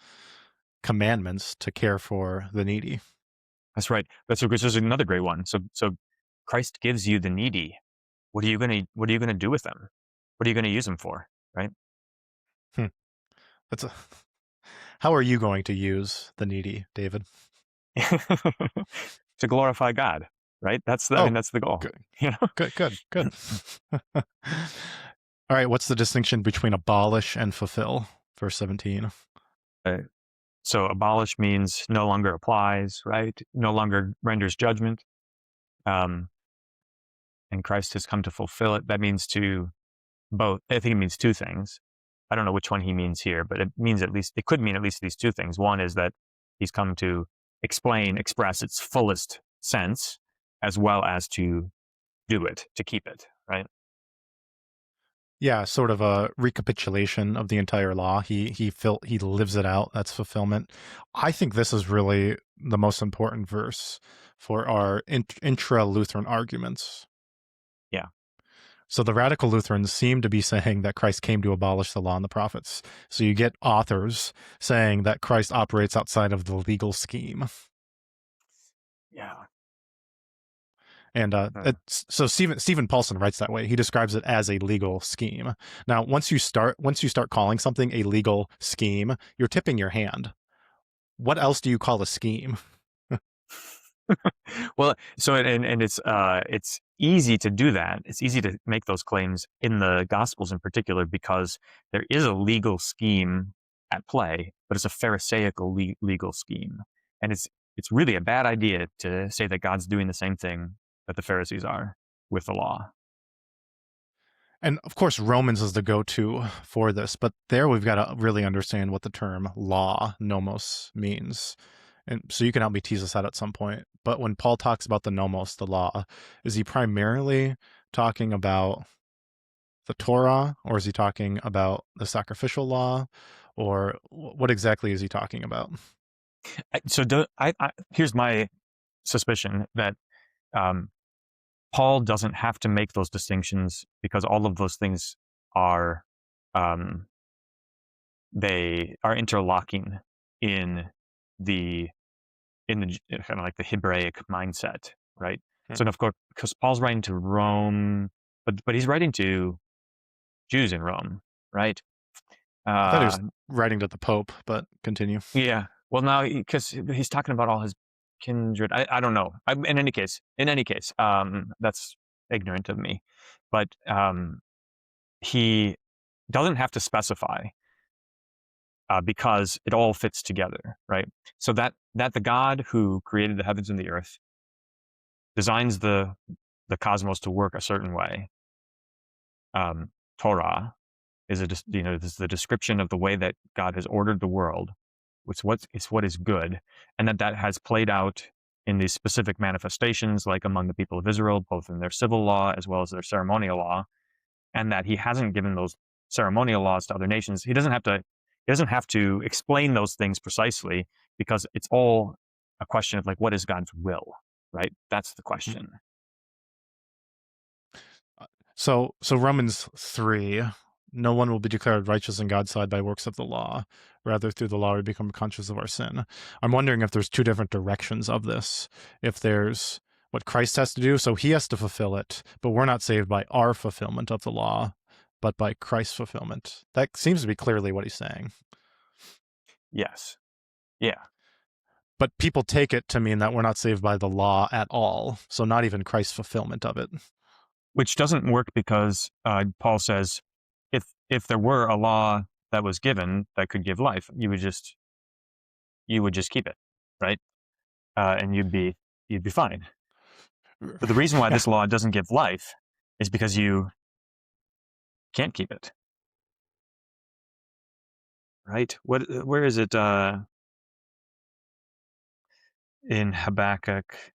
commandments to care for the needy. That's right. That's another great one. So Christ gives you the needy. What are you gonna do with them? What are you gonna use them for? Right? Hmm. That's a. How are you going to use the needy, David? To glorify God, right? Oh, that's the goal. good, You know? good. All right, what's the distinction between abolish and fulfill? Verse 17. So abolish means no longer applies, right? No longer renders judgment. And Christ has come to fulfill it. That means to both. I think it means two things. I don't know which one he means here, but it could mean at least these two things. One is that he's come to express its fullest sense, as well as to do it, to keep it, right? Yeah, sort of a recapitulation of the entire law. He lives it out. That's fulfillment. I think this is really the most important verse for our intra-Lutheran arguments. Yeah. So the radical Lutherans seem to be saying that Christ came to abolish the law and the prophets. So you get authors saying that Christ operates outside of the legal scheme. Yeah. And so Stephen Paulson writes that way. He describes it as a legal scheme. Now, once you start calling something a legal scheme, you're tipping your hand. What else do you call a scheme? Well, so and it's easy to do that. It's easy to make those claims in the Gospels in particular, because there is a legal scheme at play, but it's a Pharisaical legal scheme, and it's really a bad idea to say that God's doing the same thing that the Pharisees are with the law. And of course, Romans is the go-to for this, but there we've got to really understand what the term law, nomos, means. And so you can help me tease this out at some point. But when Paul talks about the nomos, the law, is he primarily talking about the Torah, or is he talking about the sacrificial law, or what exactly is he talking about? So here's my suspicion that Paul doesn't have to make those distinctions, because all of those things are um, they are interlocking in the kind of like the Hebraic mindset, right? Hmm. So, and of course, because Paul's writing to Rome, but he's writing to Jews in Rome, right? I thought he Uh, was writing to the Pope, but continue. yeah. Well, now because he's talking about all his kindred. I don't know. In any case, that's ignorant of me, but he doesn't have to specify, because it all fits together, right? So that the God who created the heavens and the earth designs the cosmos to work a certain way. Torah is this is the description of the way that God has ordered the world. It's what is good, and that has played out in these specific manifestations, like among the people of Israel, both in their civil law as well as their ceremonial law, and that he hasn't given those ceremonial laws to other nations. He doesn't have to explain those things precisely, because it's all a question of like, what is God's will, right? That's the question. So Romans 3, no one will be declared righteous in God's sight by works of the law. Rather, through the law, we become conscious of our sin. I'm wondering if there's two different directions of this. If there's what Christ has to do. So he has to fulfill it, but we're not saved by our fulfillment of the law, but by Christ's fulfillment. That seems to be clearly what he's saying. Yes. Yeah. But people take it to mean that we're not saved by the law at all. So not even Christ's fulfillment of it. Which doesn't work because Paul says, if there were a law that was given that could give life, you would just keep it, right? And you'd be fine. But the reason why Yeah. this law doesn't give life is because you can't keep it, right? Where is it in Habakkuk?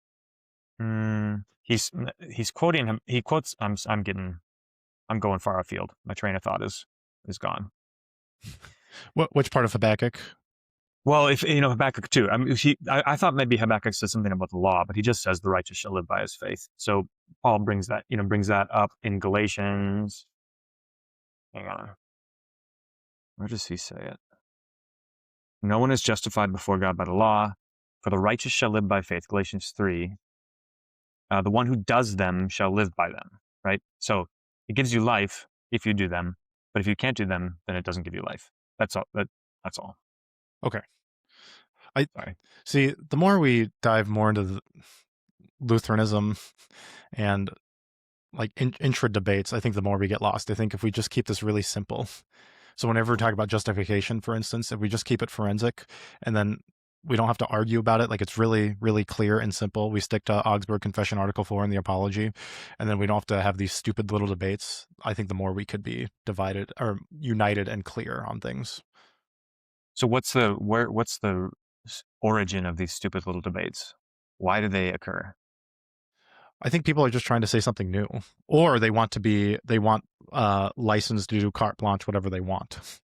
He's quoting him. He quotes. I'm going far afield. My train of thought is gone. Which part of Habakkuk? Well, if Habakkuk 2, I mean, I thought maybe Habakkuk says something about the law, but he just says the righteous shall live by his faith. So Paul brings that up in Galatians. Hang on, where does he say it? No one is justified before God by the law, for the righteous shall live by faith. Galatians 3. The one who does them shall live by them. Right. So it gives you life if you do them, but if you can't do them, then it doesn't give you life. That's all. That's all. Okay. I Sorry. see. The more we dive more into Lutheranism and like intra debates, I think the more we get lost. I think if we just keep this really simple. So whenever we talk about justification, for instance, if we just keep it forensic and then we don't have to argue about it, like it's really, really clear and simple. We stick to Augsburg Confession Article 4 in the Apology, and then we don't have to have these stupid little debates. I think the more we could be divided or united and clear on things. So what's the origin of these stupid little debates? Why do they occur? I think people are just trying to say something new, or they want license to do carte blanche, whatever they want.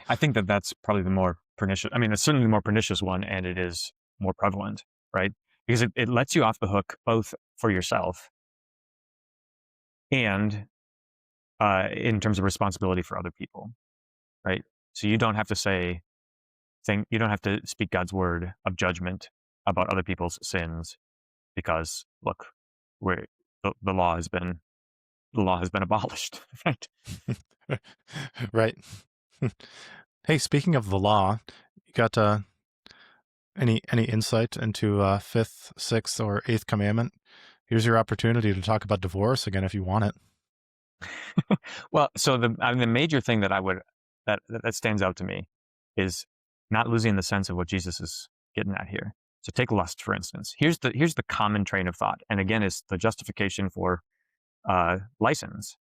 I think that's probably the more pernicious. I mean, it's certainly the more pernicious one, and it is more prevalent, right? Because it lets you off the hook both for yourself and in terms of responsibility for other people, right? So you don't have to you don't have to speak God's word of judgment about other people's sins because look, the law has been abolished, right? Right. Hey, speaking of the law, you got any insight into fifth, sixth, or eighth commandment? Here's your opportunity to talk about divorce again if you want it. Well, so the major thing that stands out to me is not losing the sense of what Jesus is getting at here. So take lust, for instance. Here's the common train of thought, and again, is the justification for license.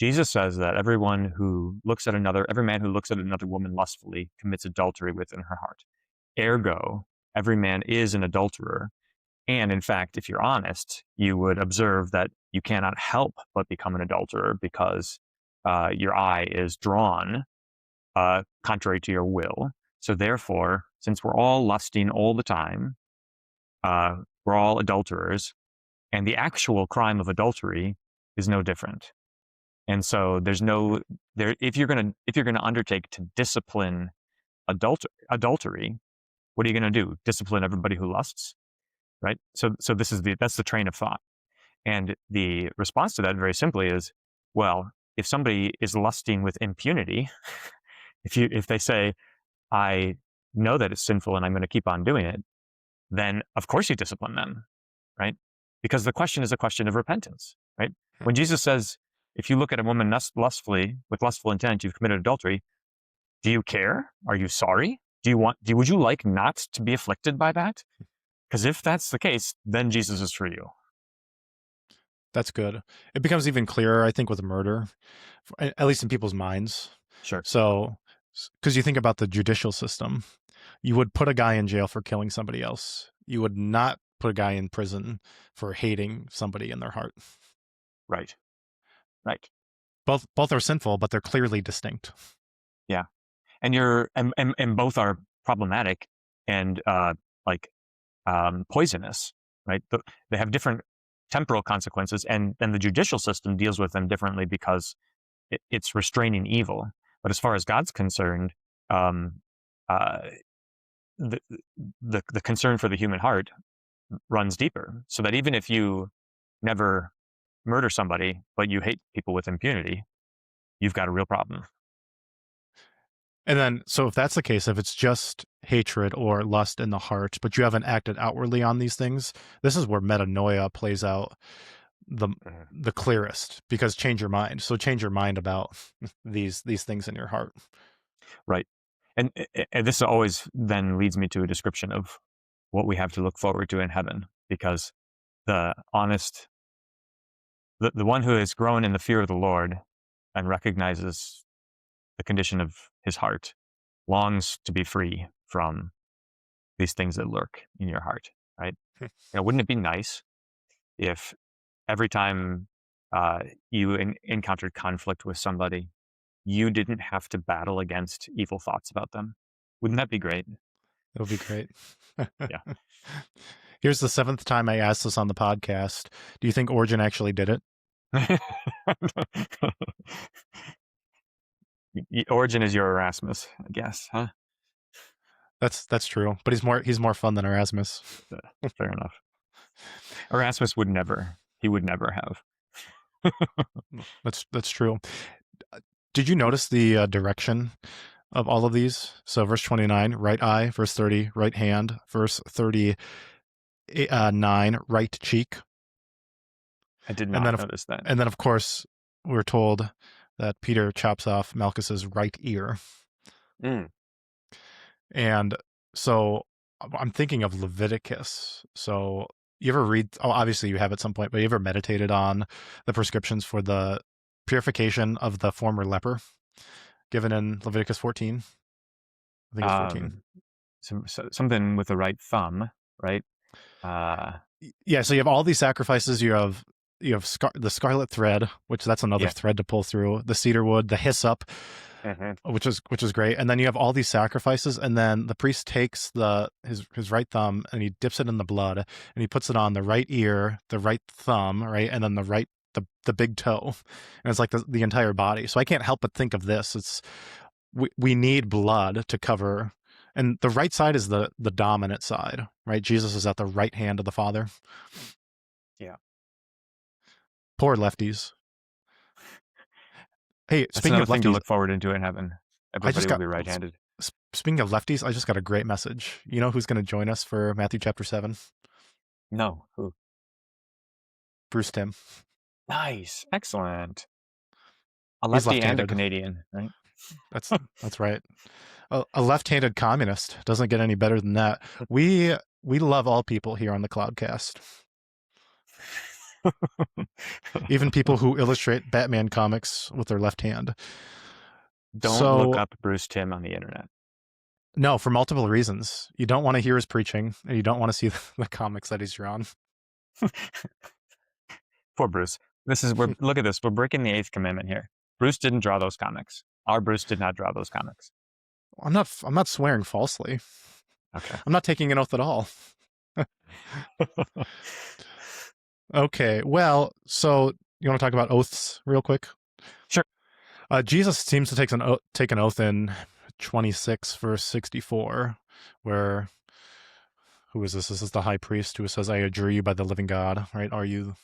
Jesus says that every man who looks at another woman lustfully commits adultery within her heart. Ergo, every man is an adulterer. And in fact, if you're honest, you would observe that you cannot help but become an adulterer because your eye is drawn contrary to your will. So therefore, since we're all lusting all the time, we're all adulterers, and the actual crime of adultery is no different. And so if you're gonna undertake to discipline adultery, what are you gonna do? Discipline everybody who lusts, right? So that's the train of thought, and the response to that very simply is, well, if somebody is lusting with impunity, if they say, I know that it's sinful and I'm going to keep on doing it, then of course you discipline them, right? Because the question is a question of repentance, right? When Jesus says, if you look at a woman lustfully, with lustful intent, you've committed adultery, do you care? Are you sorry? Would you like not to be afflicted by that? Because if that's the case, then Jesus is for you. That's good. It becomes even clearer, I think, with murder, at least in people's minds. Sure. So, because you think about the judicial system, you would put a guy in jail for killing somebody else. You would not put a guy in prison for hating somebody in their heart. Right. Right. Both are sinful, but they're clearly distinct. Yeah. And and both are problematic and poisonous, right? They have different temporal consequences, and then the judicial system deals with them differently because it's restraining evil. But as far as God's concerned, the concern for the human heart runs deeper, so that even if you never murder somebody, but you hate people with impunity, you've got a real problem. And then, so if that's the case, if it's just hatred or lust in the heart, but you haven't acted outwardly on these things, this is where metanoia plays out the Mhm. the clearest, because change your mind. So change your mind about these things in your heart. Right. And this always then leads me to a description of what we have to look forward to in heaven, because the honest, the one who has grown in the fear of the Lord and recognizes the condition of his heart longs to be free from these things that lurk in your heart, right? Wouldn't it be nice if every time you encountered conflict with somebody, you didn't have to battle against evil thoughts about them? Wouldn't that be great? It would be great. Yeah. Here's the seventh time I asked this on the podcast. Do you think Origin actually did it? Origin is your Erasmus, I guess, huh? That's true, but he's more fun than Erasmus. Fair enough. Erasmus would never. He would never have. That's true. Did you notice the direction of all of these? So verse 29, right eye; verse 30, right hand; verse 39, right cheek. I did And then, not notice that. of course, we're told that Peter chops off Malchus's right ear. Mm. And so I'm thinking of Leviticus. So you ever read, oh, obviously you have at some point, but you ever meditated on the prescriptions for the purification of the former leper given in Leviticus 14? I think it's 14. Something with the right thumb, right? Uh, Yeah, so you have all these sacrifices. You have the scarlet thread, which that's another yeah. thread to pull through. The cedar wood, the hyssop, Mm-hmm. which is great. And then you have all these sacrifices, and then the priest takes his right thumb and he dips it in the blood, and he puts it on the right ear, the right thumb, right, and then the big toe, and it's like the entire body. So I can't help but think of this. It's we need blood to cover. And the right side is the dominant side, right? Jesus is at the right hand of the Father. Yeah. Poor lefties. Hey, That's speaking another of thing to lefties, look forward into in heaven. I just Everybody will got. be right-handed. Speaking of lefties, I just got a great message. You know who's going to join us for Matthew chapter 7? No. Who? Bruce Timm. Nice. Excellent. A He's lefty and a left-handed. Canadian, right? That's right. A left-handed communist doesn't get any better than that. We love all people here on the CloudCast, even people who illustrate Batman comics with their left hand. Don't look So up Bruce Timm on the internet. no, for multiple reasons. You don't want to hear his preaching, and you don't want to see the comics that he's drawn. Poor Bruce. Look at this. We're breaking the eighth commandment here. Bruce didn't draw those comics. Our Bruce did not draw those comics. I'm not swearing falsely. Okay. I'm not taking an oath at all. Okay, well, so you want to talk about oaths real quick? Sure. Jesus seems to take an oath in 26 verse 64, where who is this? This is the high priest who says, "I adjure you by the living God." Right? Are you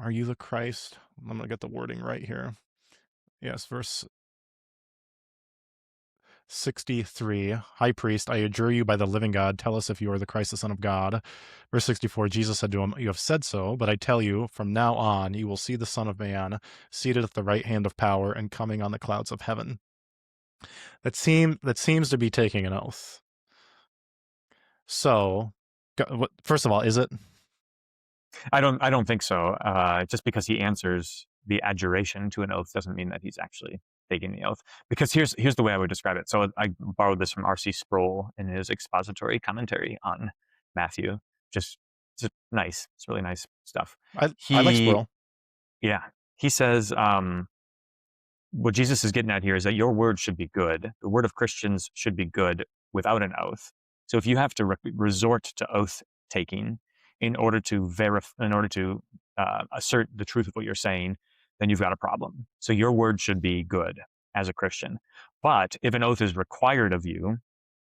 the Christ? I'm gonna get the wording right here. Yes, verse 63, high priest, I adjure you by the living God, tell us if you are the Christ, the Son of God. Verse 64, Jesus said to him, you have said so, but I tell you, from now on you will see the Son of Man seated at the right hand of power and coming on the clouds of heaven. That seems to be taking an oath. So, first of all, is it? I don't think so. Just because he answers the adjuration to an oath doesn't mean that he's actually taking the oath. Because here's the way I would describe it. So I borrowed this from R.C. Sproul in his expository commentary on Matthew. It's nice. It's really nice stuff. I like Sproul. Yeah, he says what Jesus is getting at here is that your word should be good. The word of Christians should be good without an oath. So if you have to resort to oath taking in order to assert the truth of what you're saying, then you've got a problem. So your word should be good as a Christian. But if an oath is required of you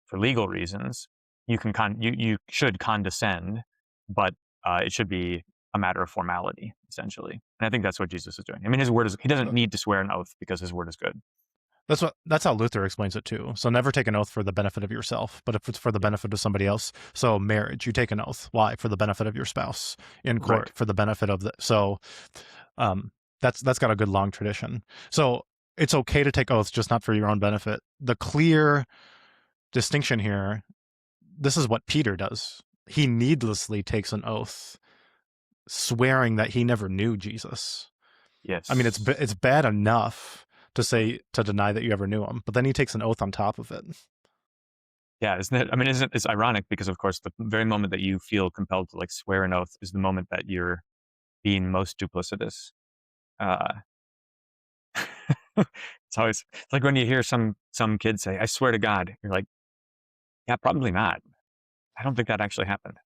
for legal reasons, you should condescend, but it should be a matter of formality, essentially. And I think that's what Jesus is doing. I mean, he doesn't need to swear an oath because his word is good. That's how Luther explains it too. So never take an oath for the benefit of yourself, but if it's for the Yeah. benefit of somebody else. So marriage, you take an oath. Why? For the benefit of your spouse. In Right. court, for the benefit of the. So um, that's got a good long tradition. So it's okay to take oaths, just not for your own benefit. The clear distinction here. This is what Peter does. He needlessly takes an oath, swearing that he never knew Jesus. I mean, Yes. it's bad enough to deny that you ever knew him, but then he takes an oath on top of it. Yeah, isn't it? I mean, isn't it's ironic because of course the very moment that you feel compelled to like swear an oath is the moment that you're being most duplicitous. Uh, it's like when you hear some kid say, "I swear to God," you're like, "Yeah, probably not. I don't think that actually happened."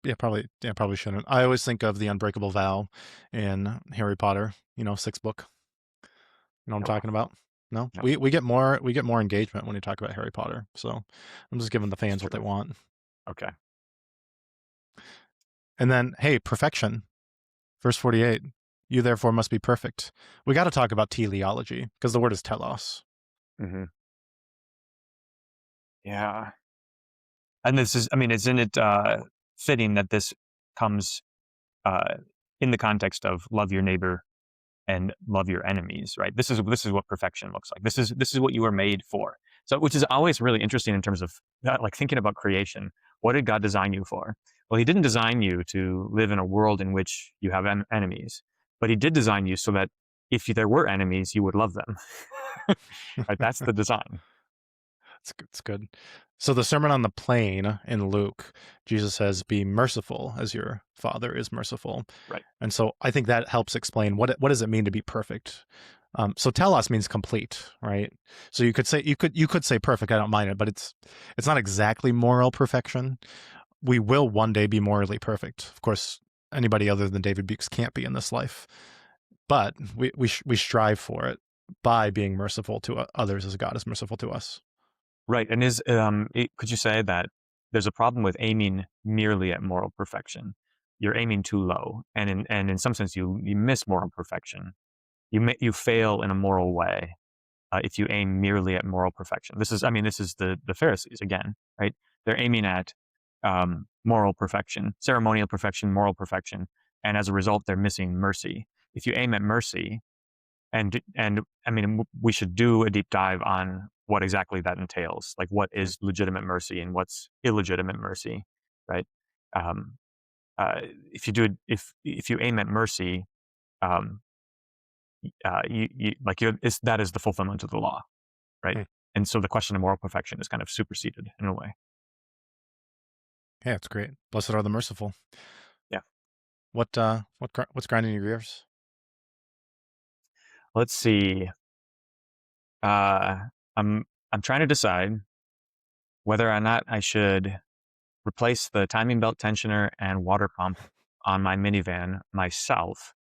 Yeah, probably. Yeah, probably shouldn't. I always think of the unbreakable vow in Harry Potter. Sixth book. You know what I'm No, talking about? No, no, we get more engagement when you talk about Harry Potter. So I'm just giving the it's fans what they true. want. Okay. And then, hey, perfection. Verse 48. You therefore must be perfect. We got to talk about teleology because the word is telos. Hmm. Yeah, and this is, I mean, isn't it fitting that this comes uh, in the context of love your neighbor and love your enemies, right? This is what perfection looks like. This is what you were made for. So, which is always really interesting in terms of like thinking about creation. What did God design you for? Well, He didn't design you to live in a world in which you have enemies, but He did design you so that if there were enemies, you would love them. Right? That's the design. It's good. So the Sermon on the Plain in Luke, Jesus says, "Be merciful as your Father is merciful." Right. And so I think that helps explain what does it mean to be perfect. So telos means complete, right? So you could say perfect. I don't mind it, but it's not exactly moral perfection. We will one day be morally perfect. Of course, anybody other than David Buchs can't be in this life, but we strive for it by being merciful to others as God is merciful to us. Right. And could you say that there's a problem with aiming merely at moral perfection? You're aiming too low, and in some sense, you miss moral perfection. You fail in a moral way if you aim merely at moral perfection. This is the Pharisees again, right? They're aiming at moral perfection, ceremonial perfection, moral perfection, and as a result, they're missing mercy. If you aim at mercy, and I mean, we should do a deep dive on what exactly that entails, like what is legitimate mercy and what's illegitimate mercy, right? Um, if you do if you aim at mercy, um, that is the fulfillment of the law, right? Hmm. And so the question of moral perfection is kind of superseded in a way. Yeah, it's great. Blessed are the merciful. Yeah. What's grinding your gears? Let's see. Uh, I'm trying to decide whether or not I should replace the timing belt tensioner and water pump on my minivan myself,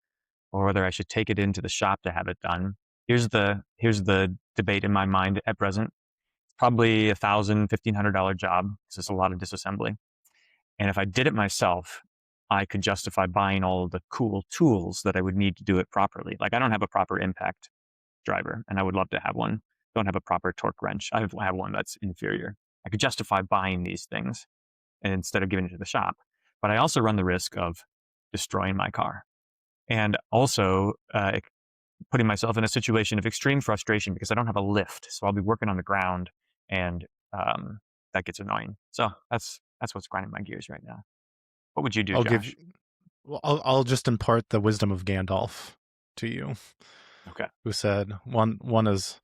or whether I should take it into the shop to have it done. Here's the debate in my mind at present. Probably $1,000, $1,500 job because it's a lot of disassembly. And if I did it myself, I could justify buying all of the cool tools that I would need to do it properly. Like I don't have a proper impact driver, and I would love to have one. Don't have a proper torque wrench. I have one that's inferior. I could justify buying these things and instead of giving it to the shop. But I also run the risk of destroying my car and also putting myself in a situation of extreme frustration because I don't have a lift. So I'll be working on the ground, and that gets annoying. So that's what's grinding my gears right now. What would you do, I'll give Josh? well, I'll just impart the wisdom of Gandalf to you, Okay. who said one is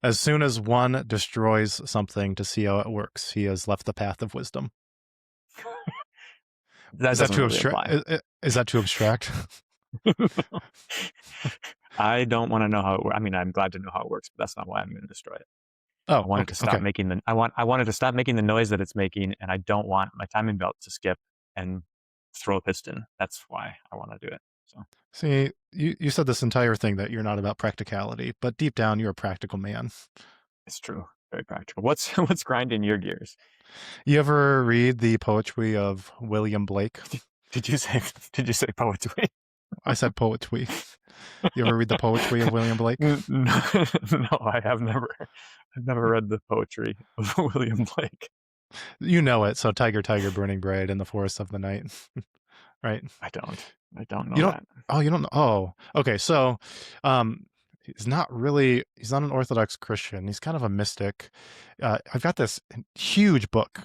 as soon as one destroys something to see how it works, he has left the path of wisdom. That Is that doesn't too really abstract? apply. Is that too abstract? I don't want to know how it works. I mean, I'm glad to know how it works, but that's not why I'm going to destroy it. I Oh, want it okay, to stop okay. making I want it to stop making the noise that it's making, and I don't want my timing belt to skip and throw a piston. That's why I want to do it. So See, you said this entire thing that you're not about practicality, but deep down you're a practical man. it's true. very practical. What's what's grinding your gears? You ever read the poetry of William Blake? Did, did you say did you say poetry? I said poetry. You ever read the poetry of William Blake? No, no, I have never. I've never read the poetry of William Blake. You know it. So Tiger, Tiger, Burning Bright in the Forest of the Night, right? I don't. I don't You know don't. that. Oh, you don't know. Oh, okay. So, um, he's not really. He's not an Orthodox Christian. He's kind of a mystic. I've got this huge book.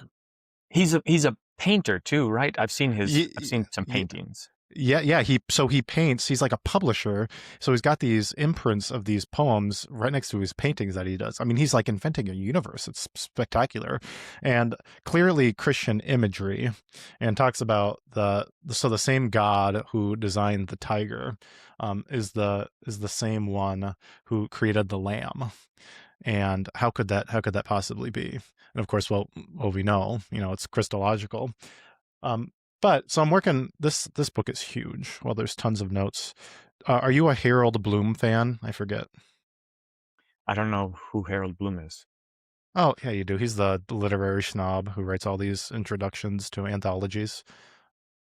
He's a painter too, right? I've Y- seen some y- paintings. Yeah. He paints. He's like a publisher. So he's got these imprints of these poems right next to his paintings that he does. I mean, he's like inventing a universe. It's spectacular, and clearly Christian imagery, and talks about the same God who designed the tiger, is the same one who created the lamb. And how could that possibly be? And of course, well, we know, it's Christological. Um, but so I'm working. This book is huge. Well, there's tons of notes. Are you a Harold Bloom fan? I forget. I don't know who Harold Bloom is. Oh, yeah, you do. He's the literary snob who writes all these introductions to anthologies.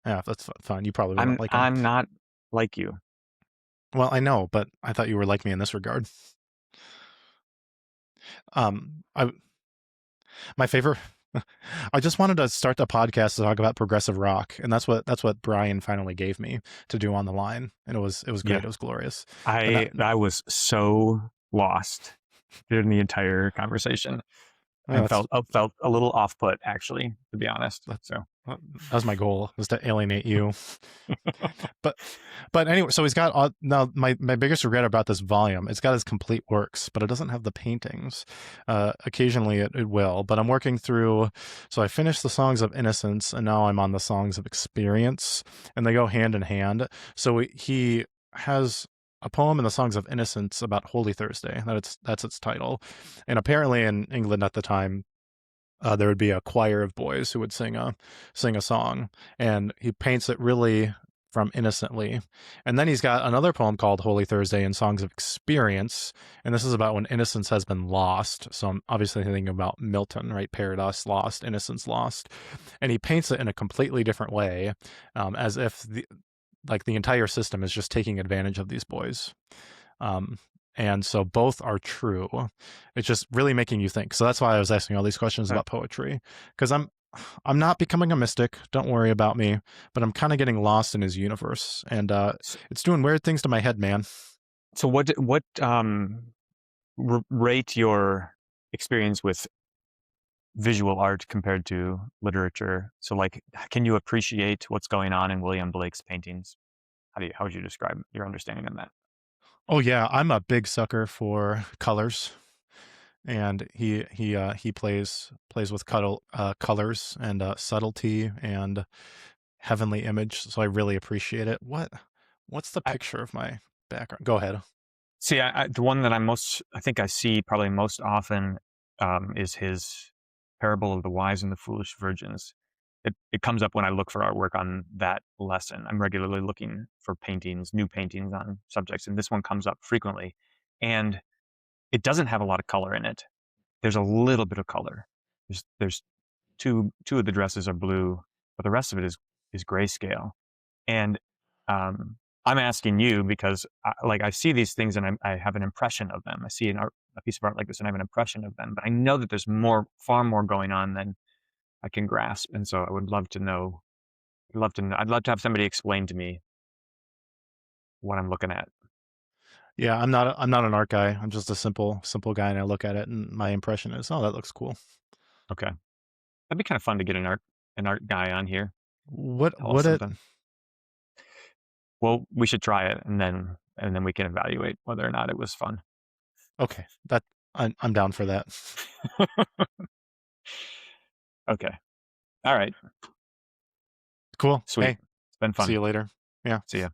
Yeah, that's fine. You probably wouldn't like him. I'm not like you. Well, I know, but I thought you were like me in this regard. I my favorite. I just wanted to start the podcast to talk about progressive rock, and that's what Brian finally gave me to do on the line, and it was great. Yeah, It was glorious. But I was so lost during the entire conversation. yeah, that's I felt a little off put, actually, to be honest. that, So that was my goal, was to alienate you. But but anyway, so he's got now my biggest regret about this volume. It's got his complete works, but it doesn't have the paintings. Occasionally it will, but I'm working through. So I finished the Songs of Innocence, and now I'm on the Songs of Experience, and they go hand in hand. So he has a poem in the Songs of Innocence about Holy Thursday. That's its title, and apparently in England at the time, there would be a choir of boys who would sing a song, and he paints it really from innocently. And then he's got another poem called Holy Thursday in Songs of Experience, and this is about when innocence has been lost. So I'm obviously thinking about Milton, right? Paradise lost, innocence lost, and he paints it in a completely different way, as if the entire system is just taking advantage of these boys. Um, and so both are true. It's just really making you think. So that's why I was asking all these questions uh, about poetry, because I'm not becoming a mystic. Don't worry about me. But I'm kind of getting lost in his universe, and it's doing weird things to my head, man. so what rate your experience with visual art compared to literature? So like, can you appreciate what's going on in William Blake's paintings? How would you describe your understanding of that? Oh yeah, I'm a big sucker for colors, and he plays with colors and subtlety and heavenly image. So I really appreciate it. What's the I picture of my background? Go ahead. see. The one that I think I see probably most often is his parable of the wise and the foolish virgins. It comes up when I look for artwork on that lesson. I'm regularly looking for paintings, new paintings on subjects, and this one comes up frequently. And it doesn't have a lot of color in it. There's a little bit of color. There's two of the dresses are blue, but the rest of it is grayscale. And I'm asking you because I see these things and I have an impression of them. I see a piece of art like this and I have an impression of them, but I know that there's far more going on than I can grasp. And so I would love to know. I'd love to have somebody explain to me what I'm looking at. Yeah, I'm not an art guy. I'm just a simple guy, and I look at it, and my impression is, oh, that looks cool. Okay, that'd be kind of fun to get an art guy on here. What Tell us would it? something. Well, we should try it and then we can evaluate whether or not it was fun. Okay, that I'm down for that. Okay. All right. Cool. Sweet. Hey, It's been see fun. you later. Yeah. See ya.